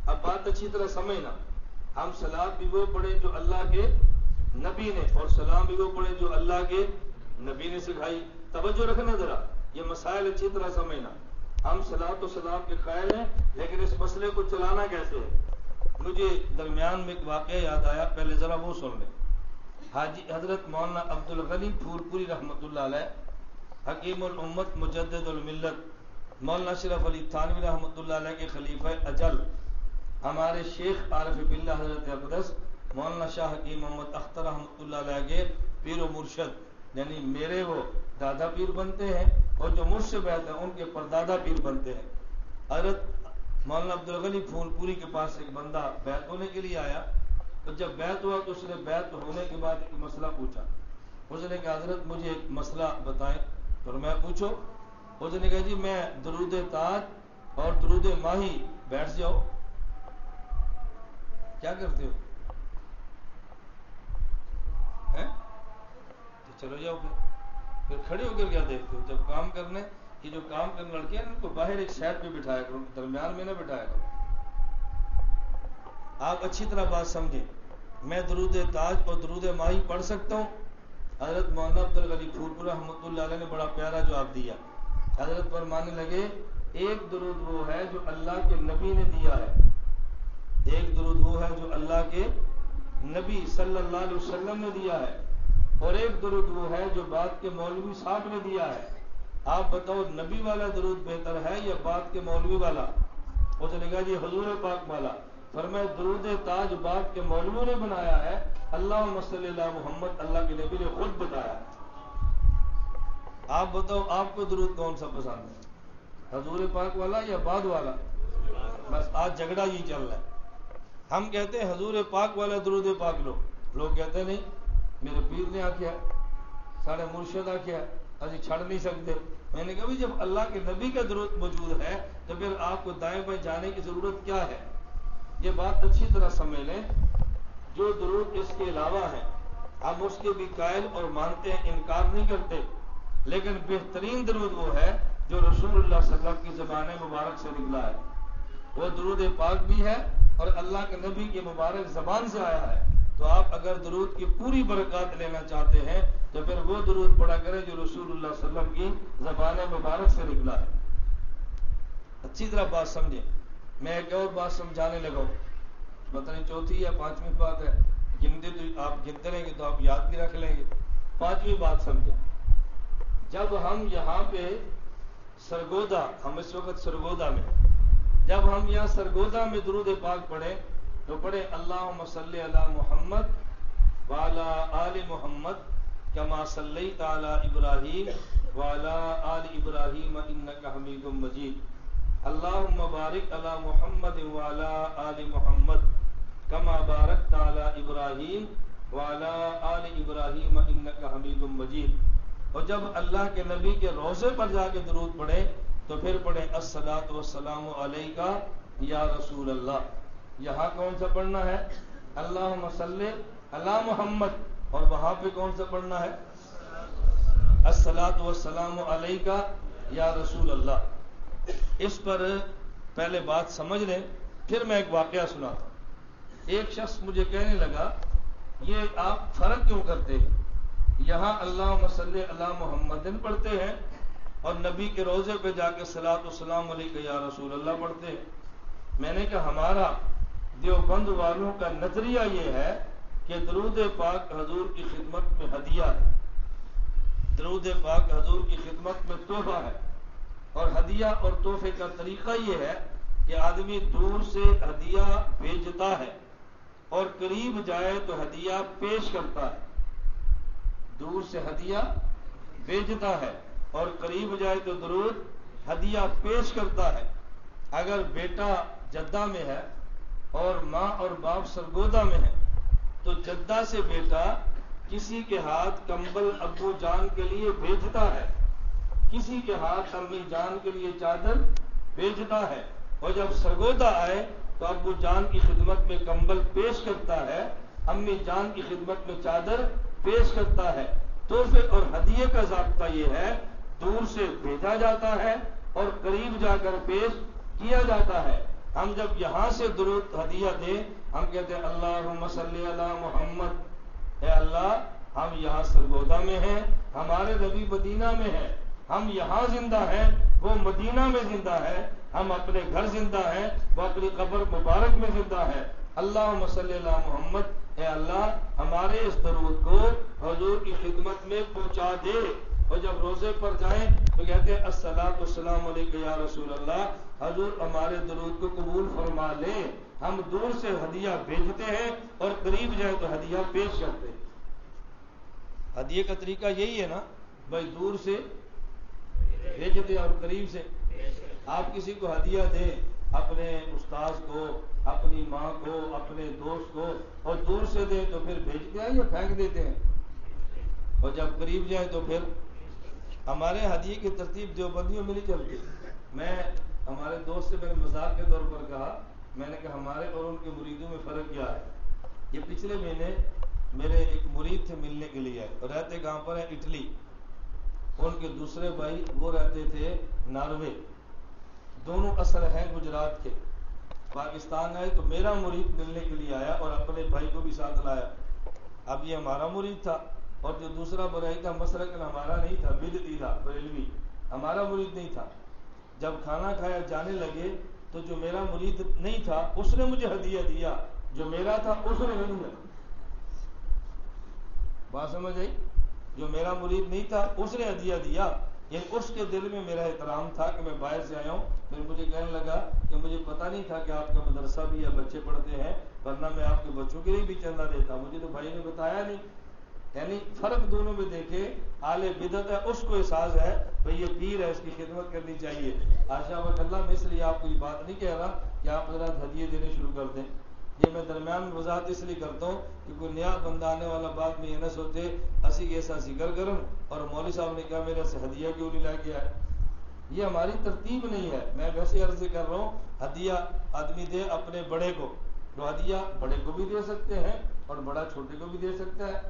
اب بات اچھی طرح سمجھنا، ہم صلاۃ بھی وہ پڑھے جو اللہ کے نبی نے اور سلام بھی وہ پڑھے جو اللہ کے نبی نے سکھائی۔ توجہ رکھنا ذرا، یہ مسائل اچھی طرح سمجھنا۔ ہم صلاۃ و سلام کے قائل ہیں لیکن اس مسئلے کو چلانا کیسے ہے؟ مجھے درمیان میں ایک واقعہ یاد آیا، پہلے ذرا وہ سن لیں۔ حاجی حضرت مولانا عبد الغنی پھول پوری رحمۃ اللہ علیہ، حکیم الامت مجدد الملت، مولانا اشرف علی تھانوی رحمۃ اللہ علیہ کے خلیفہ اجل، ہمارے شیخ عارف باللہ حضرت اقدس مولانا شاہ حکیم محمد اختر رحمۃ اللہ علیہ کے پیر و مرشد، یعنی میرے وہ دادا پیر بنتے ہیں اور جو مجھ سے بیعت ہیں ان کے پردادا پیر بنتے ہیں۔ حضرت مولانا عبد الغنی پھول پوری کے پاس ایک بندہ بیعت ہونے کے لیے آیا، تو جب بیعت ہوا تو اس نے بیعت ہونے کے بعد ایک مسئلہ پوچھا۔ اس نے کہا حضرت مجھے ایک مسئلہ بتائیں، تو میں پوچھو۔ اس نے کہا جی میں درود تاج اور درود ماہی بیٹھ جاؤ، کیا کرتے ہو؟ تو چلو جاؤ پھر کھڑے ہو کر کیا دیکھتے ہو؟ جب کام کرنے یہ جو کام کرنے لڑکے ہیں ان کو باہر ایک سائڈ پہ بٹھایا کرو، درمیان میں نہ بٹھایا کرو۔ آپ اچھی طرح بات سمجھیں، میں درود تاج اور درود ماہی پڑھ سکتا ہوں؟ حضرت مولانا عبدالغنی پھول رحمۃ اللہ علیہ نے بڑا پیارا جواب دیا. حضرت فرمانے لگے ایک درود وہ ہے جو اللہ کے نبی نے دیا ہے، ایک درود وہ ہے جو اللہ کے نبی صلی اللہ علیہ وسلم نے دیا ہے، اور ایک درود وہ ہے جو بعد کے مولوی صاحب نے دیا ہے. آپ بتاؤ نبی والا درود بہتر ہے یا بعد کے مولوی والا؟ وہ چلے گا جی حضور پاک والا. فرمایا درود تاج بعد کے مولویوں نے بنایا ہے، اللہم صلی علی محمد اللہ کے نبی نے خود بتایا. آپ بتاؤ آپ کو درود کون سا پسند ہے، حضور پاک والا یا بعد والا؟ بس آج جھگڑا یہ چل رہا ہے. ہم کہتے ہیں حضور پاک والا درود پاک لو، لوگ کہتے ہیں نہیں میرے پیر نے آکھیا سارے مرشد آکھیا ابھی چھڑ نہیں سکتے. میں نے کہا بھی جب اللہ کے نبی کا درود موجود ہے تو پھر آپ کو دائیں بائیں جانے کی ضرورت کیا ہے؟ یہ بات اچھی طرح سمجھ لیں. جو درود اس کے علاوہ ہے ہم اس کے بھی قائل اور مانتے ہیں، انکار نہیں کرتے، لیکن بہترین درود وہ ہے جو رسول اللہ صلی اللہ علیہ وسلم کی زبان مبارک سے نکلا ہے. وہ درود پاک بھی ہے اور اللہ کے نبی کی مبارک زبان سے آیا ہے. تو آپ اگر درود کی پوری برکات لینا چاہتے ہیں تو پھر وہ درود پڑھا کریں جو رسول اللہ صلی اللہ علیہ وسلم کی زبان مبارک سے نکلا ہے. اچھی طرح بات سمجھیں. میں ایک اور بات سمجھانے لگا ہوں، پتہ نہیں چوتھی یا پانچویں بات ہے، گنتے تو آپ گنتے رہیں گے تو آپ یاد بھی رکھ لیں گے. پانچویں بات سمجھیں. جب ہم یہاں پہ سرگودا، ہم اس وقت سرگودا میں، جب ہم یہاں سرگودا میں درود پاک پڑھیں تو پڑھیں اللہم صلی علی محمد وعلی آل محمد کما صلیت علی ابراہیم وعلی آل ابراہیم انک حمید مجید. اللہم بارک علی محمد وعلی آل محمد کما بارکت علی ابراہیم وعلی آل ابراہیم انک حمید مجید. اور جب اللہ کے نبی کے روضے پر جا کے درود پڑھیں تو پھر پڑھیں الصلاۃ والسلام علیکہ یا رسول اللہ. یہاں کون سا پڑھنا ہے؟ اللہم صلی علی محمد، اور وہاں پہ کون سا پڑھنا ہے؟ الصلاۃ والسلام علیکہ یا رسول اللہ. اس پر پہلے بات سمجھ لیں، پھر میں ایک واقعہ سناتا ہوں. ایک شخص مجھے کہنے لگا یہ آپ فرق کیوں کرتے ہیں؟ یہاں اللہم صلی علی محمد پڑھتے ہیں اور نبی کے روضے پہ جا کے صلاۃ والسلام علیکہ یا رسول اللہ پڑھتے ہیں. میں نے کہا ہمارا دیوبند والوں کا نظریہ یہ ہے کہ درود پاک حضور کی خدمت میں ہدیہ ہے، درود پاک حضور کی خدمت میں تحفہ ہے. اور ہدیہ اور تحفے کا طریقہ یہ ہے کہ آدمی دور سے ہدیہ بھیجتا ہے اور قریب جائے تو ہدیہ پیش کرتا ہے. دور سے ہدیہ بھیجتا ہے اور قریب جائے تو درود ہدیہ پیش کرتا ہے. اگر بیٹا جدہ میں ہے اور ماں اور باپ سرگودا میں ہے تو جدہ سے بیٹا کسی کے ہاتھ کمبل ابو جان کے لیے بھیجتا ہے، کسی کے ہاتھ امی جان کے لیے چادر بھیجتا ہے، اور جب سرگودا آئے تو ابو جان کی خدمت میں کمبل پیش کرتا ہے، امی جان کی خدمت میں چادر پیش کرتا ہے. تحفے اور ہدیے کا ضابطہ یہ ہے دور سے بھیجا جاتا ہے اور قریب جا کر پیش کیا جاتا ہے. ہم جب یہاں سے درود ہدیہ دیں ہم کہتے ہیں اللہم صلی علی محمد. اے اللہ ہم یہاں سرگودا میں ہیں، ہمارے نبی مدینہ میں ہیں، ہم یہاں زندہ ہیں وہ مدینہ میں زندہ ہے، ہم اپنے گھر زندہ ہیں وہ اپنی قبر مبارک میں زندہ ہے. اللہم صلی علی محمد. اے اللہ ہمارے اس درود کو حضور کی خدمت میں پہنچا دے. اور جب روزے پر جائیں تو کہتے ہیں الصلاۃ والسلام علیکہ یا رسول اللہ، حضور ہمارے درود کو قبول فرما لیں. ہم دور سے ہدیہ بھیجتے ہیں اور قریب جائے تو ہدیہ پیش کرتے ہیں. ہدیے کا طریقہ یہی ہے نا بھائی، دور سے بھیجتے اور قریب سے. آپ کسی کو ہدیہ دیں، اپنے استاذ کو، اپنی ماں کو، اپنے دوست کو، اور دور سے دیں تو پھر بھیجتے ہیں یا پھینک دیتے ہیں؟ اور جب قریب جائیں تو پھر ہمارے ہدیے کی ترتیب دیوبندیوں میں نہیں چلتی. میں ہمارے دوست سے میں نے مذاق کے طور پر کہا، میں نے کہا ہمارے اور ان کے مریدوں میں فرق کیا ہے؟ یہ پچھلے مہینے میرے ایک مرید تھے ملنے کے لیے آئے اور رہتے کہاں پر ہے؟ اٹلی. ان کے دوسرے بھائی وہ رہتے تھے ناروے. دونوں اصل ہیں گجرات کے. پاکستان آئے تو میرا مرید ملنے کے لیے آیا اور اپنے بھائی کو بھی ساتھ لایا. اب یہ ہمارا مرید تھا اور جو دوسرا برائی تھا مسلک ہمارا نہیں تھا، بدعتی تھا، بریلوی، ہمارا مرید نہیں تھا. جب کھانا کھایا جانے لگے تو جو میرا مرید نہیں تھا اس نے مجھے ہدیہ دیا، جو میرا تھا اس نے نہیں دیا. بات سمجھ آئی؟ جو میرا مرید نہیں تھا اس نے ہدیہ دیا، یعنی اس کے دل میں میرا احترام تھا کہ میں باہر سے آیا ہوں. پھر مجھے کہنے لگا کہ مجھے پتہ نہیں تھا کہ آپ کا مدرسہ بھی ہے، بچے پڑھتے ہیں، ورنہ میں آپ کے بچوں کے لیے بھی چندہ دیتا، مجھے تو بھائی نے بتایا نہیں. یعنی فرق دونوں میں دیکھے، اہل بدعت ہے اس کو احساس ہے بھئی یہ پیر ہے، اس کی خدمت کرنی چاہیے. آشا اللہ میں اس لیے آپ کو یہ بات نہیں کہہ رہا کہ آپ حضرات ہدیے دینے شروع کر دیں. یہ میں درمیان میں وضاحت اس لیے کرتا ہوں کہ کوئی نیا بندہ آنے والا بعد میں یہ نہ سوچے اسی ایسا ذکر کروں اور مولوی صاحب نے کہا میرے سے ہدیہ کیوں نہیں لا کے آئے. یہ ہماری ترتیب نہیں ہے. میں ویسے عرض کر رہا ہوں ہدیہ آدمی دے اپنے بڑے کو، تو ہدیہ بڑے کو بھی دے سکتے ہیں اور بڑا چھوٹے کو بھی دے سکتا ہے.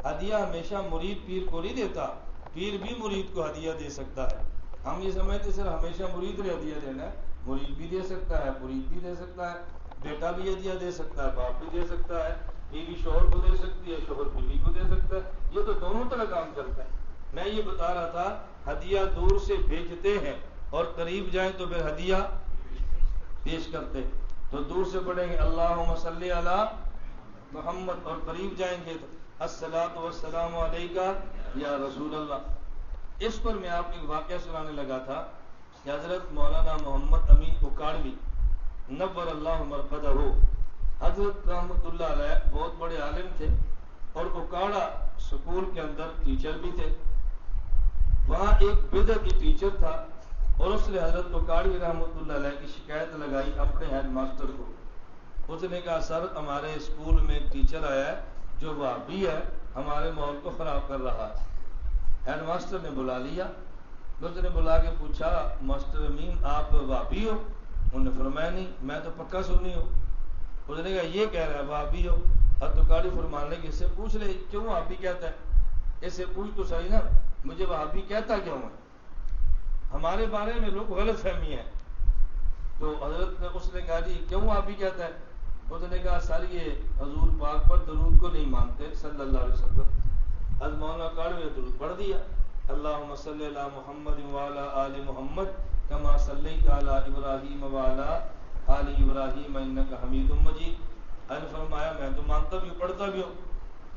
ہدیہ ہمیشہ مرید پیر کو نہیں دیتا، پیر بھی مرید کو ہدیہ دے سکتا ہے. ہم یہ سمجھتے سر ہمیشہ مرید نے ہدیہ دینا ہے. مرید بھی دے سکتا ہے، مرید بھی دے سکتا ہے، بیٹا بھی ہدیہ دے سکتا ہے، باپ بھی دے سکتا ہے، بیوی شوہر کو دے سکتی ہے، شوہر بیوی کو دے سکتا ہے. یہ تو دونوں طرح کام کرتا ہے. میں یہ بتا رہا تھا ہدیہ دور سے بھیجتے ہیں اور قریب جائیں تو پھر ہدیہ پیش کرتے. تو دور سے پڑھیں گے اللہم صلی علی محمد اور قریب جائیں گے تو الصلاۃ والسلام علیکہ یا رسول اللہ. اس پر میں آپ کو ایک واقعہ سنانے لگا تھا کہ حضرت مولانا محمد امین اکاڑوی نور اللہ مرقدہ، حضرت رحمۃ اللہ علیہ بہت بڑے عالم تھے اور اکاڑا سکول کے اندر ٹیچر بھی تھے. وہاں ایک بدعتی ٹیچر تھا اور اس نے حضرت اکاڑوی رحمۃ اللہ علیہ کی شکایت لگائی اپنے ہیڈ ماسٹر کو. اس نے کہا سر ہمارے اسکول میں ایک ٹیچر آیا ہے جو وہابی ہے، ہمارے ماحول کو خراب کر رہا ہے. ہیڈ ماسٹر نے بلا لیا. اس نے بلا کے پوچھا ماسٹر امین آپ وہابی ہو؟ انہوں نے فرمایا نہیں، میں تو پکا سنی ہوں. اس نے کہا یہ کہہ رہا ہے وہابی ہو. حضرت اکاڑوی فرمان لگے اس سے پوچھ لے کیوں وہابی کہتا ہے، اس سے پوچھ تو صحیح نا مجھے وہابی کہتا کیوں ہے. ہمارے بارے میں لوگ غلط فہمی ہے. تو حضرت نے اس نے کہا جی کیوں وہابی کہتا ہے. اس نے کہا سر یہ حضور پاک پر درود کو نہیں مانتے صلی اللہ علیہ وسلم. حضرت مولانا اکاڑوی نے درود پڑھ دیا اللہم صلی علی محمد وعلی آل محمد کما صلیت علی ابراہیم وعلی آل ابراہیم انک حمید مجید. نے فرمایا میں تو مانتا بھی ہوں، پڑھتا بھی ہوں.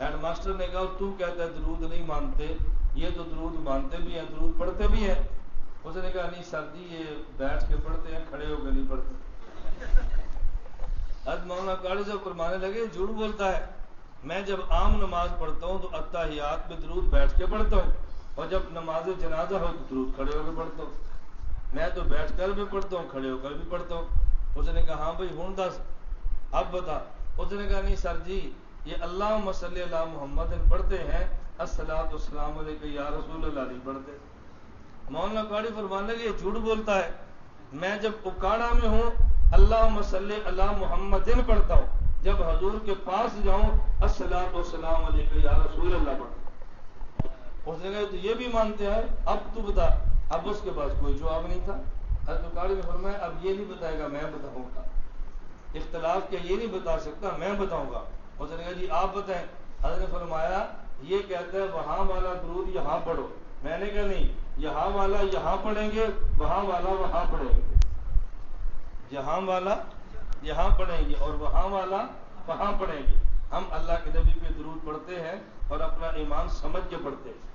ہیڈ ماسٹر نے کہا تو کہتا ہے درود نہیں مانتے، یہ تو درود مانتے بھی ہیں، درود پڑھتے بھی ہیں. اس نے کہا نہیں سر جی یہ بیٹھ کے پڑھتے ہیں، کھڑے ہو کے نہیں پڑھتے. حضرت مولانا اکاڑوی سے فرمانے لگے جھوٹ بولتا ہے. میں جب عام نماز پڑھتا ہوں تو اتحیات میں درود بیٹھ کے پڑھتا ہوں اور جب نماز جنازہ ہو تو درود کھڑے ہو کے پڑھتا ہوں. میں تو بیٹھ کر بھی پڑھتا ہوں، کھڑے ہو کر بھی پڑھتا ہوں. اس نے کہا ہاں بھائی ہوں دس اب بتا. اس نے کہا نہیں سر جی یہ اللہم صلی علی محمد پڑھتے ہیں، الصلاۃ والسلام علیکہ یا رسول اللہ نہیں پڑھتے. مولانا اکاڑوی فرمانے لگے یہ جھوٹ بولتا ہے. میں جب اکاڑا میں ہوں اللہم صلی علی محمد پڑھتا ہوں، جب حضور کے پاس جاؤں الصلاۃ والسلام علیکہ یا رسول اللہ پڑھتا ہوں. اس نے کہا تو یہ بھی مانتے ہیں، اب تو بتا. اب اس کے پاس کوئی جواب نہیں تھا. حضرت اکاڑوی نے فرمایا اب یہ نہیں بتائے گا میں بتاؤں گا. اختلاف کیا یہ نہیں بتا سکتا میں بتاؤں گا. اس نے کہا جی آپ بتائیں. حضرت نے فرمایا یہ کہتا ہے وہاں والا درود یہاں پڑھو. میں نے کہا نہیں، یہاں والا یہاں پڑھیں گے، وہاں والا وہاں پڑھیں گے. یہاں والا یہاں پڑھیں گے اور وہاں والا وہاں پڑھیں گے. ہم اللہ کے نبی پہ درود پڑھتے ہیں اور اپنا ایمان سمجھ کے پڑھتے ہیں،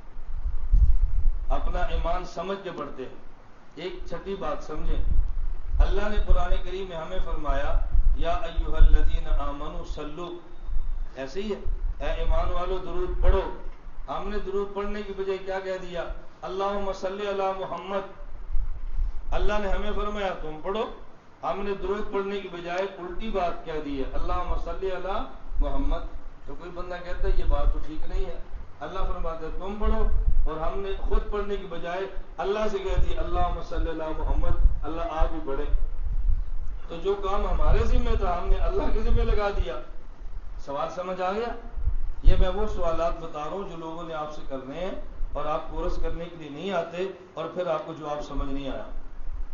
اپنا ایمان سمجھ کے پڑھتے ہیں. ایک چھٹی بات سمجھیں، اللہ نے قرآن کریم میں ہمیں فرمایا یا ایھا الذین آمنوا صلو، ایسے ہی ہے اے ایمان والو درود پڑھو. ہم نے درود پڑھنے کی بجائے کیا کہہ دیا اللہم صلی علی محمد. اللہ نے ہمیں فرمایا تم پڑھو، ہم نے درود پڑھنے کی بجائے الٹی بات کہہ دی ہے اللہم صلی علی محمد. تو کوئی بندہ کہتا ہے یہ بات تو ٹھیک نہیں ہے. اللہ فرماتا ہے تم پڑھو اور ہم نے خود پڑھنے کی بجائے اللہ سے کہہ دی اللہم صلی علی محمد، اللہ آپ بھی پڑھے. تو جو کام ہمارے ذمہ تھا ہم نے اللہ کے ذمہ لگا دیا. سوال سمجھ آ گیا؟ یہ میں وہ سوالات بتا رہا ہوں جو لوگوں نے آپ سے کرنے ہیں اور آپ کورس کرنے کے لیے نہیں آتے اور پھر آپ کو جواب سمجھ نہیں آیا.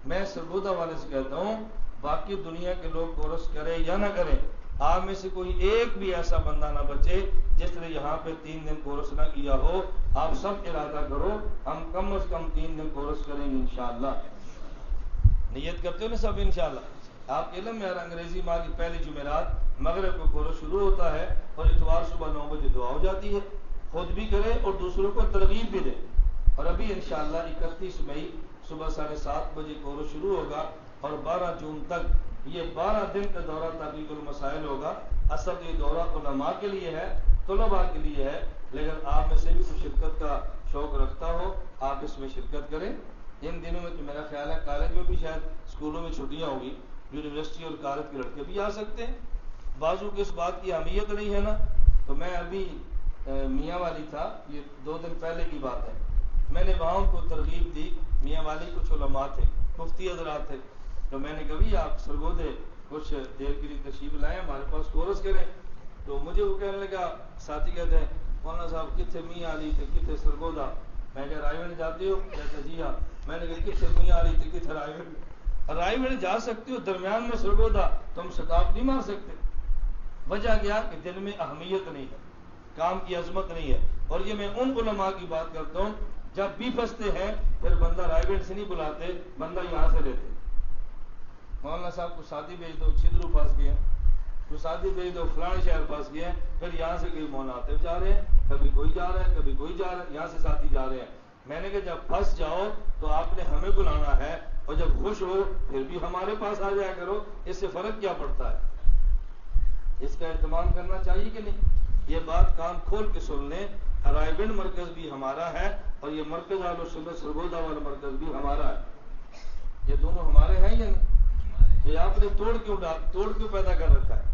میں سرگودا والے سے کہتا ہوں باقی دنیا کے لوگ کورس کریں یا نہ کریں، آپ میں سے کوئی ایک بھی ایسا بندہ نہ بچے جس نے یہاں پہ 3 دن کورس نہ کیا ہو۔ آپ سب ارادہ کرو، ہم کم از کم 3 دن کورس کریں گے انشاءاللہ۔ نیت کرتے ہو نا سب انشاءاللہ؟ آپ کے علم میں انگریزی ماہ کی پہلی جمعرات مغرب کو کورس شروع ہوتا ہے اور اتوار صبح 9 بجے دعا ہو جاتی ہے۔ خود بھی کرے اور دوسروں کو ترغیب بھی دے۔ اور ابھی انشاءاللہ 31 مئی صبح 7:30 بجے کورس شروع ہوگا اور 12 جون تک یہ 12 دن کا دورہ تحقیق المسائل ہوگا۔ اصل یہ دورہ علماء کے لیے ہے، طلباء کے لیے ہے، لیکن آپ میں سے بھی کچھ شرکت کا شوق رکھتا ہو آپ اس میں شرکت کریں۔ ان دنوں میں تو میرا خیال ہے کالج میں بھی شاید اسکولوں میں چھٹیاں ہوگی، یونیورسٹی اور کالج کے لڑکے بھی آ سکتے ہیں۔ بازو کی اس بات کی اہمیت نہیں ہے نا۔ تو میں ابھی میاں والی تھا، یہ 2 دن پہلے کی بات ہے، میں نے وہاں کو ترغیب دی۔ میاں والی کچھ علماء تھے، مفتی حضرات تھے، تو میں نے کبھی آپ سرگودے کچھ دیر کے لیے تشریف لائیں ہمارے پاس کورس کریں۔ تو مجھے وہ کہنے لگا، ساتھی کہتے ہیں مولانا صاحب کتنے میاں علی تھے کتنے سرگودا؟ میں کہ رائے گنج جاتے ہو؟ کہتے جی ہاں۔ میں نے کہا کتنے میاں علی تھے کتنے رائے گنج؟ رائے گنج جا سکتے ہو، درمیان میں سرگودا، تم شتاب نہیں مار سکتے۔ وجہ کیا کہ دل میں اہمیت نہیں ہے، کام کی عظمت نہیں ہے۔ اور یہ میں ان علماء کی بات کرتا ہوں جب بھی پھنستے ہیں پھر بندہ رائے گنج سے نہیں بلاتے، بندہ یہاں سے لیتے۔ مولانا صاحب کو شادی بھیج دو، چھدرو پھنس گئے، تو شادی بھیج دو فلاں شہر پھنس گئے، پھر یہاں سے کئی مولانا آتے جا رہے ہیں، کبھی کوئی جا رہا ہے کبھی کوئی جا رہا ہے، یہاں سے ساتھی جا رہے ہیں۔ میں نے کہا جب پھنس جاؤ تو آپ نے ہمیں بلانا ہے، اور جب خوش ہو پھر بھی ہمارے پاس آ جایا کرو، اس سے فرق کیا پڑتا ہے؟ اس کا اہتمام کرنا چاہیے کہ نہیں؟ یہ بات کان کھول کے سن لیں، رائے گنج مرکز بھی ہمارا ہے اور یہ مرکز اہل سنت سرگودا والا مرکز بھی ہمارا ہے۔ یہ دونوں ہمارے ہیں یا نہیں؟ یہ آپ نے توڑ کیوں پیدا کر رکھا ہے؟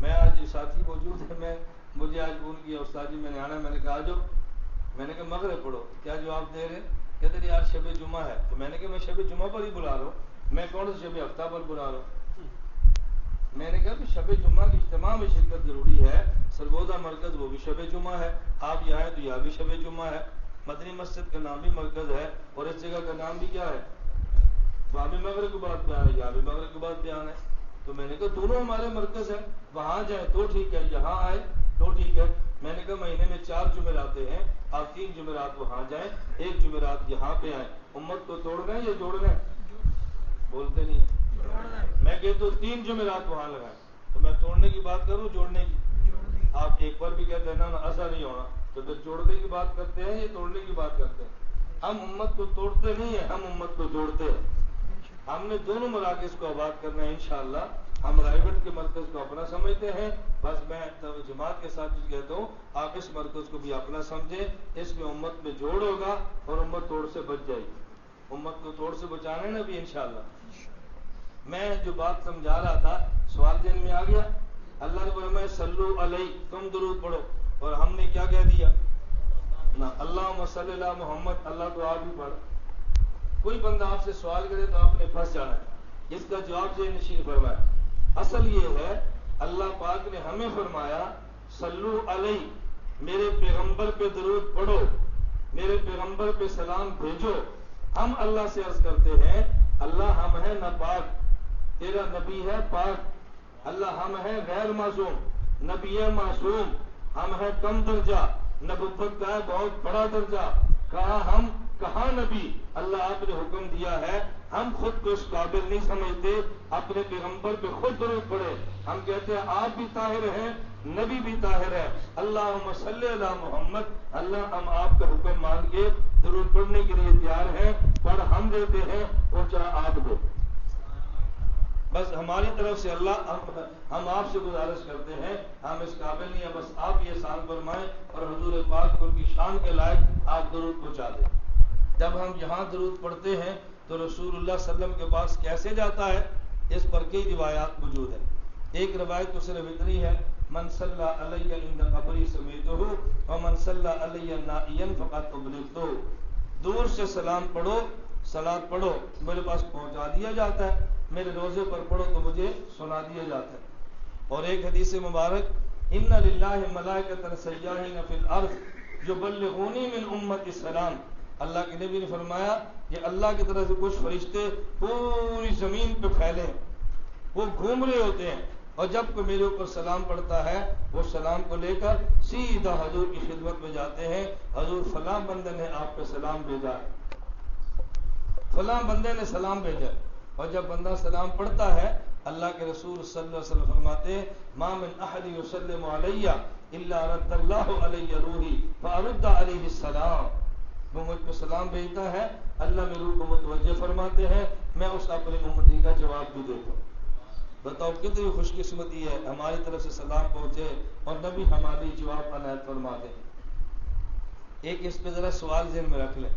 میں آج ساتھی موجود ہے، مجھے آج فون کیا استاد جی میں نے آنا، میں نے کہا جو، میں نے کہا مغرب پڑھو، کیا جواب دے رہے؟ کہتے ہیں آج شب جمعہ ہے، تو میں نے کہا میں شب جمعہ پر ہی بلا رہا ہوں، میں کون سے شب ہفتہ پر بلا رہا ہوں؟ میں نے کہا کہ شب جمعہ کی اجتماع میں شرکت ضروری ہے، سرگودا مرکز وہ بھی شب جمعہ ہے، آپ یہاں ہیں تو یہاں بھی شب جمعہ ہے، مدنی مسجد کا نام بھی مرکز ہے اور اس جگہ کا نام بھی کیا ہے؟ وہاں بھی مغرب کے بعد بیان ہے، یہاں بھی مغرب کے بعد بیان ہے۔ تو میں نے کہا دونوں ہمارے مرکز ہیں، وہاں جائیں تو ٹھیک ہے، یہاں آئے تو ٹھیک ہے۔ میں نے کہا مہینے میں 4 جمعراتے ہیں، آپ 3 جمعرات وہاں جائیں، 1 جمعرات یہاں پہ آئیں۔ امت کو توڑنا ہے یا جوڑنا ہے؟ بولتے نہیں ہیں۔ میں کہتا ہوں 3 جمعرات وہاں لگائیں، تو میں توڑنے کی بات کروں جوڑنے کی؟ آپ ایک بار بھی کہتے ہیں نا ایسا نہیں ہونا، تو پھر جوڑنے کی بات کرتے ہیں یا توڑنے کی بات کرتے ہیں؟ ہم امت کو توڑتے نہیں ہیں، ہم امت کو جوڑتے ہیں۔ ہم نے دونوں مراکز کو آباد کرنا ہے انشاءاللہ۔ ہم رائے گنج کے مرکز کو اپنا سمجھتے ہیں، بس میں جماعت کے ساتھ کہتا ہوں آپ اس مرکز کو بھی اپنا سمجھیں، اس میں امت میں جوڑ ہوگا اور امت توڑ سے بچ جائے گی۔ امت کو توڑ سے بچانا ہے نا بھی انشاءاللہ۔ میں جو بات سمجھا رہا تھا سوال ذہن میں آ گیا؟ اللہ نے فرمایا صلو علیہ، تم درود پڑھو، اور ہم نے کیا کہہ دیا؟ نہ اللہم صلی علی محمد، اللہ تو آپ ہی پڑھ۔ کوئی بندہ آپ سے سوال کرے تو آپ نے پھنس جانا ہے، اس کا جواب ذہن نشین فرمایا۔ اصل یہ ہے اللہ پاک نے ہمیں فرمایا صلو علیہ، میرے پیغمبر پہ درود پڑھو، میرے پیغمبر پہ سلام بھیجو۔ ہم اللہ سے عرض کرتے ہیں اللہ ہم ہیں ناپاک، تیرا نبی ہے پاک۔ اللہ ہم ہیں غیر معصوم، نبی ہے معصوم، ہم ہیں کم درجہ، نبوت کا ہے بہت بڑا درجہ۔ کہاں ہم کہاں نبی؟ اللہ آپ نے حکم دیا ہے، ہم خود کو اس قابل نہیں سمجھتے اپنے پیغمبر پہ خود درود پڑھے۔ ہم کہتے ہیں آپ بھی طاہر ہیں، نبی بھی طاہر ہے، اللہم صلی علی محمد، اللہ ہم آپ کا حکم مان کے درود پڑھنے کے لیے تیار ہیں، پڑھ ہم دیتے ہیں اور چاہے آپ دو۔ بس ہماری طرف سے اللہ ہم آپ سے گزارش کرتے ہیں، ہم اس قابل نہیں ہیں، بس آپ یہ احسان فرمائیں اور حضور پاک ان کی شان کے لائق آپ درود پہنچا دیں۔ جب ہم یہاں درود پڑھتے ہیں تو رسول اللہ صلی اللہ علیہ وسلم کے پاس کیسے جاتا ہے، اس پر کئی روایات موجود ہیں۔ ایک روایت تو صرف اتنی ہے من صلی علیہ عند قبری سمیتہ ومن صلی علیہ نائیا فقد ابلغتہ، دور سے سلام پڑھو، صلات پڑھو، میرے پاس پہنچا دیا جاتا ہے، میرے روزے پر پڑھو تو مجھے سنا دیا جاتا ہے۔ اور ایک حدیث مبارک ان للہ ملائکۃ سیاحین فی الارض یبلغونی من امتی السلام، اللہ کے نبی نے فرمایا کہ اللہ کی طرف سے کچھ فرشتے پوری زمین پہ پھیلے ہیں، وہ گھوم رہے ہوتے ہیں، اور جب کوئی میرے اوپر سلام پڑتا ہے وہ سلام کو لے کر سیدھا حضور کی خدمت میں جاتے ہیں، حضور فلاں بندے نے آپ پہ سلام بھیجا ہے، فلاں بندے نے سلام بھیجا ہے۔ اور جب بندہ سلام پڑھتا ہے اللہ کے رسول صلی اللہ علیہ وسلم فرماتے ہیں ما من احد یسلم علی الا رد اللہ علی روحی فارد علیہ السلام، وہ مجھ پہ سلام بھیجتا ہے اللہ میری روح کو متوجہ فرماتے ہیں، میں اس اپنی امتی کا جواب بھی دیتا ہوں۔ بتاؤ کتنی خوش قسمتی ہے ہماری طرف سے سلام پہنچے اور نبی ہماری جواب عنایت فرما دے۔ ایک اس پہ ذرا سوال ذہن میں رکھ لیں،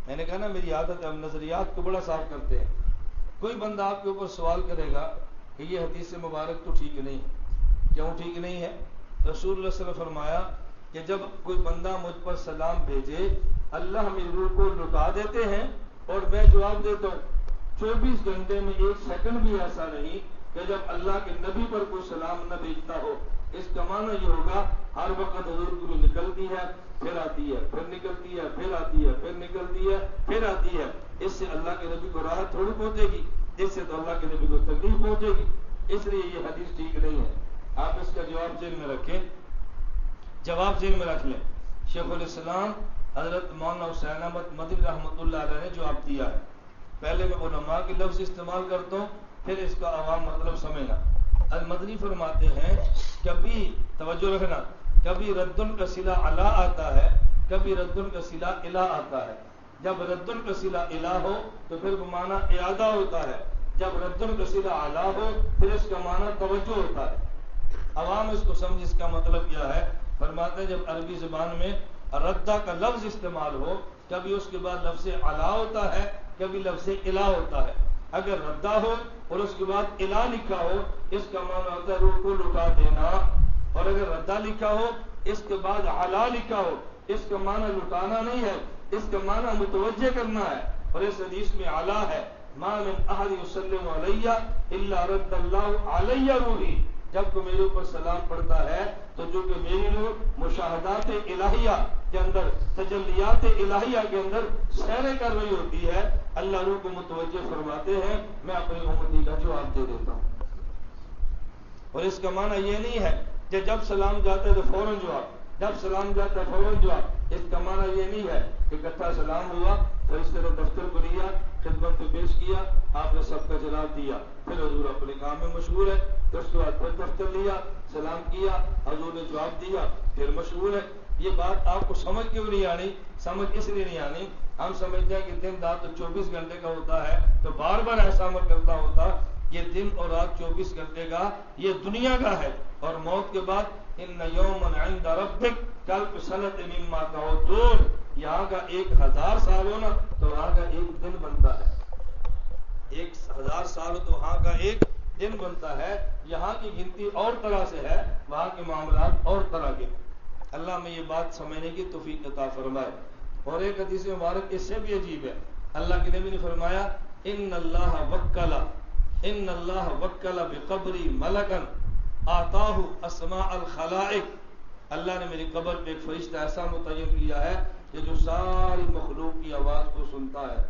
میں نے کہا نا میری عادت ہے ہم نظریات کو بڑا صاف کرتے ہیں۔ کوئی بندہ آپ کے اوپر سوال کرے گا کہ یہ حدیث مبارک تو ٹھیک نہیں ہے، کیوں ٹھیک نہیں ہے؟ رسول اللہ صلی اللہ علیہ وسلم فرمایا کہ جب کوئی بندہ مجھ پر سلام بھیجے اللہ میری روح کو لٹا دیتے ہیں اور میں جواب دیتا ہوں۔ 24 گھنٹے میں 1 سیکنڈ بھی ایسا نہیں کہ جب اللہ کے نبی پر کوئی سلام نہ بھیجتا ہو۔ اس کا معنی یہ ہوگا ہر وقت حضور کی روح نکلتی ہے پھر آتی ہے، پھر نکلتی ہے پھر آتی ہے، پھر نکلتی ہے پھر آتی ہے۔ اس سے اللہ کے نبی کو راحت تھوڑی پہنچے گی، اس سے تو اللہ کے نبی کو تکلیف پہنچے گی، اس لیے یہ حدیث ٹھیک نہیں ہے۔ آپ اس کا جواب ذہن میں رکھیں، جواب ذہن میں رکھ لیں۔ شیخ الاسلام حضرت مولانا حسین احمد مدنی رحمۃ اللہ علیہ نے جواب دیا ہے۔ پہلے میں علماء کے لفظ استعمال کرتا ہوں پھر اس کا عوام مطلب سمجھنا۔ المدنی فرماتے ہیں کبھی توجہ رکھنا، کبھی ردن کا صلہ علی آتا ہے، کبھی ردن کا صلہ الی آتا ہے۔ جب ردن کا صلہ الی ہو تو پھر وہ معنی اعادہ ہوتا ہے، جب ردن کا صلہ علی ہو پھر اس کا معنی توجہ ہوتا ہے۔ عوام اس کو سمجھ، اس کا مطلب کیا ہے؟ فرماتے ہیں جب عربی زبان میں ردہ کا لفظ استعمال ہو کبھی اس کے بعد لفظ علی ہوتا ہے، کبھی لفظ الی ہوتا ہے۔ اگر ردہ ہو اور اس کے بعد الی لکھا ہو اس کا معنی ہوتا ہے روح کو لٹا دینا، اور اگر ردہ لکھا ہو اس کے بعد علی لکھا ہو اس کا معنی لٹانا نہیں ہے، اس کا معنی متوجہ کرنا ہے۔ اور اس حدیث میں علی ہے ما من احد یسلم علی الا رد اللہ علی روحی، جب کوئی میرے اوپر سلام پڑتا ہے تو جو کہ میری روح مشاہدات الہیہ کے اندر، تجلیات الہیہ کے اندر سیریں کر رہی ہوتی ہے، اللہ روح کو متوجہ فرماتے ہیں، میں اپنی امتی کا جواب دے دیتا ہوں۔ اور اس کا معنی یہ نہیں ہے کہ جب سلام جاتا ہے تو فوراً جواب، جب سلام جاتا ہے فوراً جواب، اس کا معنی یہ نہیں ہے کہ اکٹھا سلام ہوا تو اس طرح دفتر کو لیا، خدمت میں پیش کیا، آپ نے سب کا جواب دیا، پھر حضور اپنے کام میں مشغول ہے، تو اس کے بعد پھر دفتر لیا، سلام کیا، حضور نے جواب دیا، پھر مشغول ہے۔ یہ بات آپ کو سمجھ کیوں نہیں آنی؟ سمجھ اس لیے نہیں آنی، ہم سمجھتے ہیں کہ دن رات تو 24 گھنٹے کا ہوتا ہے تو بار بار ایسا عمل کرتا ہوتا۔ یہ دن اور رات 24 گھنٹے کا یہ دنیا کا ہے، اور موت کے بعد ان یوما عند ربک کالف سنۃ مما تعدون، یہاں کا 1000 سال ہو نا تو وہاں کا ایک دن بنتا ہے، 1000 سال ہو تو وہاں کا ایک دن بنتا ہے۔ یہاں کی گنتی اور طرح سے ہے، وہاں کے معاملات اور طرح کے۔ اللہ میں یہ بات سمجھنے کی توفیق عطا فرمائے۔ اور ایک حدیث مبارک اس سے بھی عجیب ہے، اللہ کے نبی نے فرمایا ان اللہ وکل بقبری ملکا آتاہ اسماء الخلائق، اللہ نے میری قبر پہ ایک فرشتہ ایسا متعین کیا ہے کہ جو ساری مخلوق کی آواز کو سنتا ہے،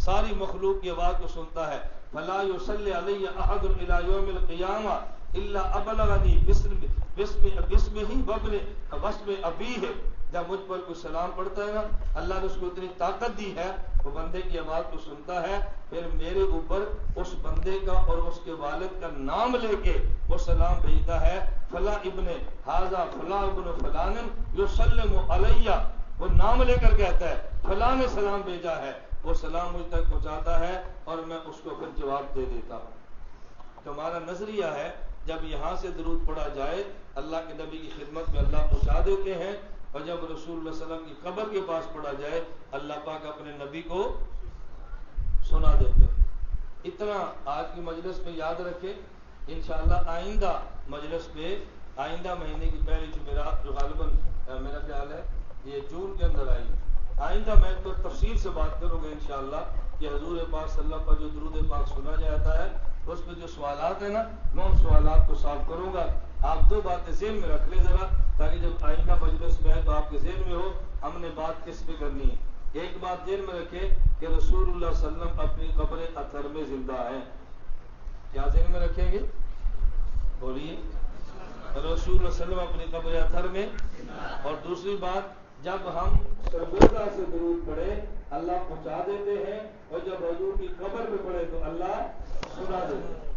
ساری مخلوق کی آواز کو سنتا ہے۔ فلا یصلی علی احد الی یوم القیامہ الا ابلغنی باسمہ واسم ابیہ، جب مجھ پر کوئی سلام پڑتا ہے نا اللہ نے اس کو اتنی طاقت دی ہے وہ بندے کی آواز کو سنتا ہے، پھر میرے اوپر اس بندے کا اور اس کے والد کا نام لے کے وہ سلام بھیجتا ہے، فلاں ابن ھذا فلاں ابن فلان یسلم علی، وہ نام لے کر کہتا ہے فلاں نے سلام بھیجا ہے، وہ سلام مجھ تک پہنچاتا ہے اور میں اس کو پھر جواب دے دیتا ہوں۔ تو ہمارا نظریہ ہے جب یہاں سے درود پڑھا جائے اللہ کے نبی کی خدمت میں اللہ پہنچا دیتے ہیں، اور جب رسول اللہ صلی اللہ علیہ وسلم کی قبر کے پاس پڑھا جائے اللہ پاک اپنے نبی کو سنا دیتے ہیں۔ اتنا آج کی مجلس میں یاد رکھے، انشاءاللہ آئندہ مجلس پہ آئندہ مہینے کی پہلی جمعرات جو غالباً میرا خیال ہے یہ جون کے اندر آئی، آئندہ میں تو تفصیل سے بات کروں گا انشاءاللہ کہ حضور پاک صلی اللہ علیہ وسلم پر جو درود پاک سنا جاتا ہے اس میں جو سوالات ہیں نا میں ان سوالات کو صاف کروں گا۔ آپ 2 باتیں ذہن میں رکھ لیں ذرا، تاکہ جب آئندہ مجلس میں ہے تو آپ کے ذہن میں ہو، ہم نے بات کس پہ کرنی ہے؟ ایک بات ذہن میں رکھے کہ رسول اللہ صلی اللہ علیہ وسلم اپنی قبر اطہر میں زندہ ہیں. کیا ذہن میں رکھیں گے؟ بولیے. رسول اللہ صلی اللہ علیہ وسلم اپنی قبر اطہر میں. اور دوسری بات، جب ہم سرگودا سے درود پڑھے اللہ پہنچا دیتے ہیں، اور جب حضور کی قبر پہ پڑھے تو اللہ سنا دیتے ہیں.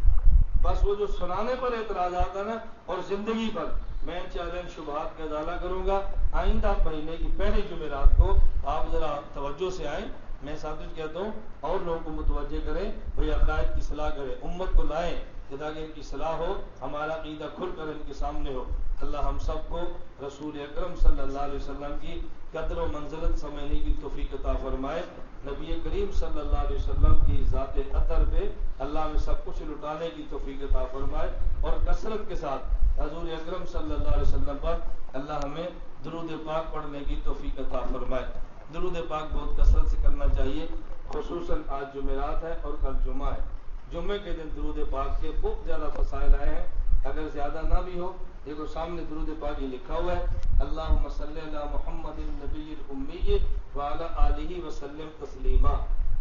بس وہ جو سنانے پر اعتراضات ہے نا، اور زندگی پر میں چیلنج شبہات کا ازالہ کروں گا. آئندہ مہینے کی پہلی جمعرات کو آپ ذرا توجہ سے آئیں. میں ساتھ کہتا ہوں اور لوگوں کو متوجہ کریں، بھئی عقائد کی اصلاح کریں، امت کو لائیں تاکہ ان کی اصلاح ہو، ہمارا عقیدہ کھل کر ان کے سامنے ہو. اللہ ہم سب کو رسول اکرم صلی اللہ علیہ وسلم کی قدر و منزلت سمجھنے کی توفیق عطا فرمائے. نبی کریم صلی اللہ علیہ وسلم کی ذات اطہر پہ اللہ میں سب کچھ لٹانے کی توفیق عطا فرمائے، اور کثرت کے ساتھ حضور اکرم صلی اللہ علیہ وسلم پر اللہ ہمیں درود پاک پڑھنے کی توفیق عطا فرمائے. درود پاک بہت کثرت سے کرنا چاہیے، خصوصاً آج جمعرات ہے اور کل جمعہ ہے. جمعے کے دن درود پاک کے بہت زیادہ فضائل آئے ہیں. اگر زیادہ نہ بھی ہو، دیکھو سامنے درود پاک یہ لکھا ہوا ہے، اللہم صلی علی محمد النبی الامی وعلی آلہ وسلم تسلیما.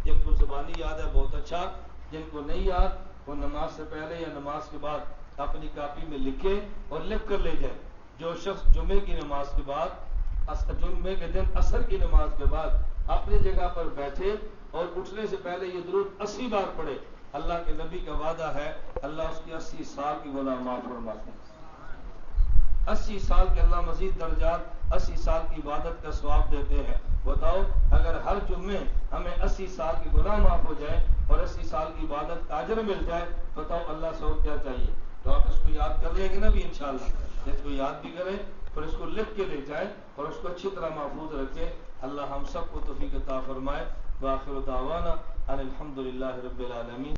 جن کو زبانی یاد ہے بہت اچھا، جن کو نہیں یاد وہ نماز سے پہلے یا نماز کے بعد اپنی کاپی میں لکھے اور لکھ کر لے جائیں. جو شخص جمعے کی نماز کے بعد، جمعے کے دن عصر کی نماز کے بعد اپنی جگہ پر بیٹھے اور اٹھنے سے پہلے یہ درود 80 بار پڑھے، اللہ کے نبی کا وعدہ ہے اللہ اس کی 80 سال کی گناہ معاف فرماتے ہیں. 80 سال کے اللہ مزید درجات، 80 سال کی عبادت کا ثواب دیتے ہیں. بتاؤ اگر ہر جمعے ہمیں 80 سال کی گناہ معاف ہو جائے اور 80 سال کی عبادت کا اجر مل جائے، بتاؤ اللہ سے اور کیا چاہیے؟ تو آپ اس کو یاد کر لیں گے نا بھی انشاءاللہ. اس کو یاد بھی کریں اور اس کو لکھ کے لے جائیں اور اس کو اچھی طرح محفوظ رکھیں. اللہ ہم سب کو توفیق عطا فرمائے. وآخر دعوانا ان الحمدللہ رب العالمین.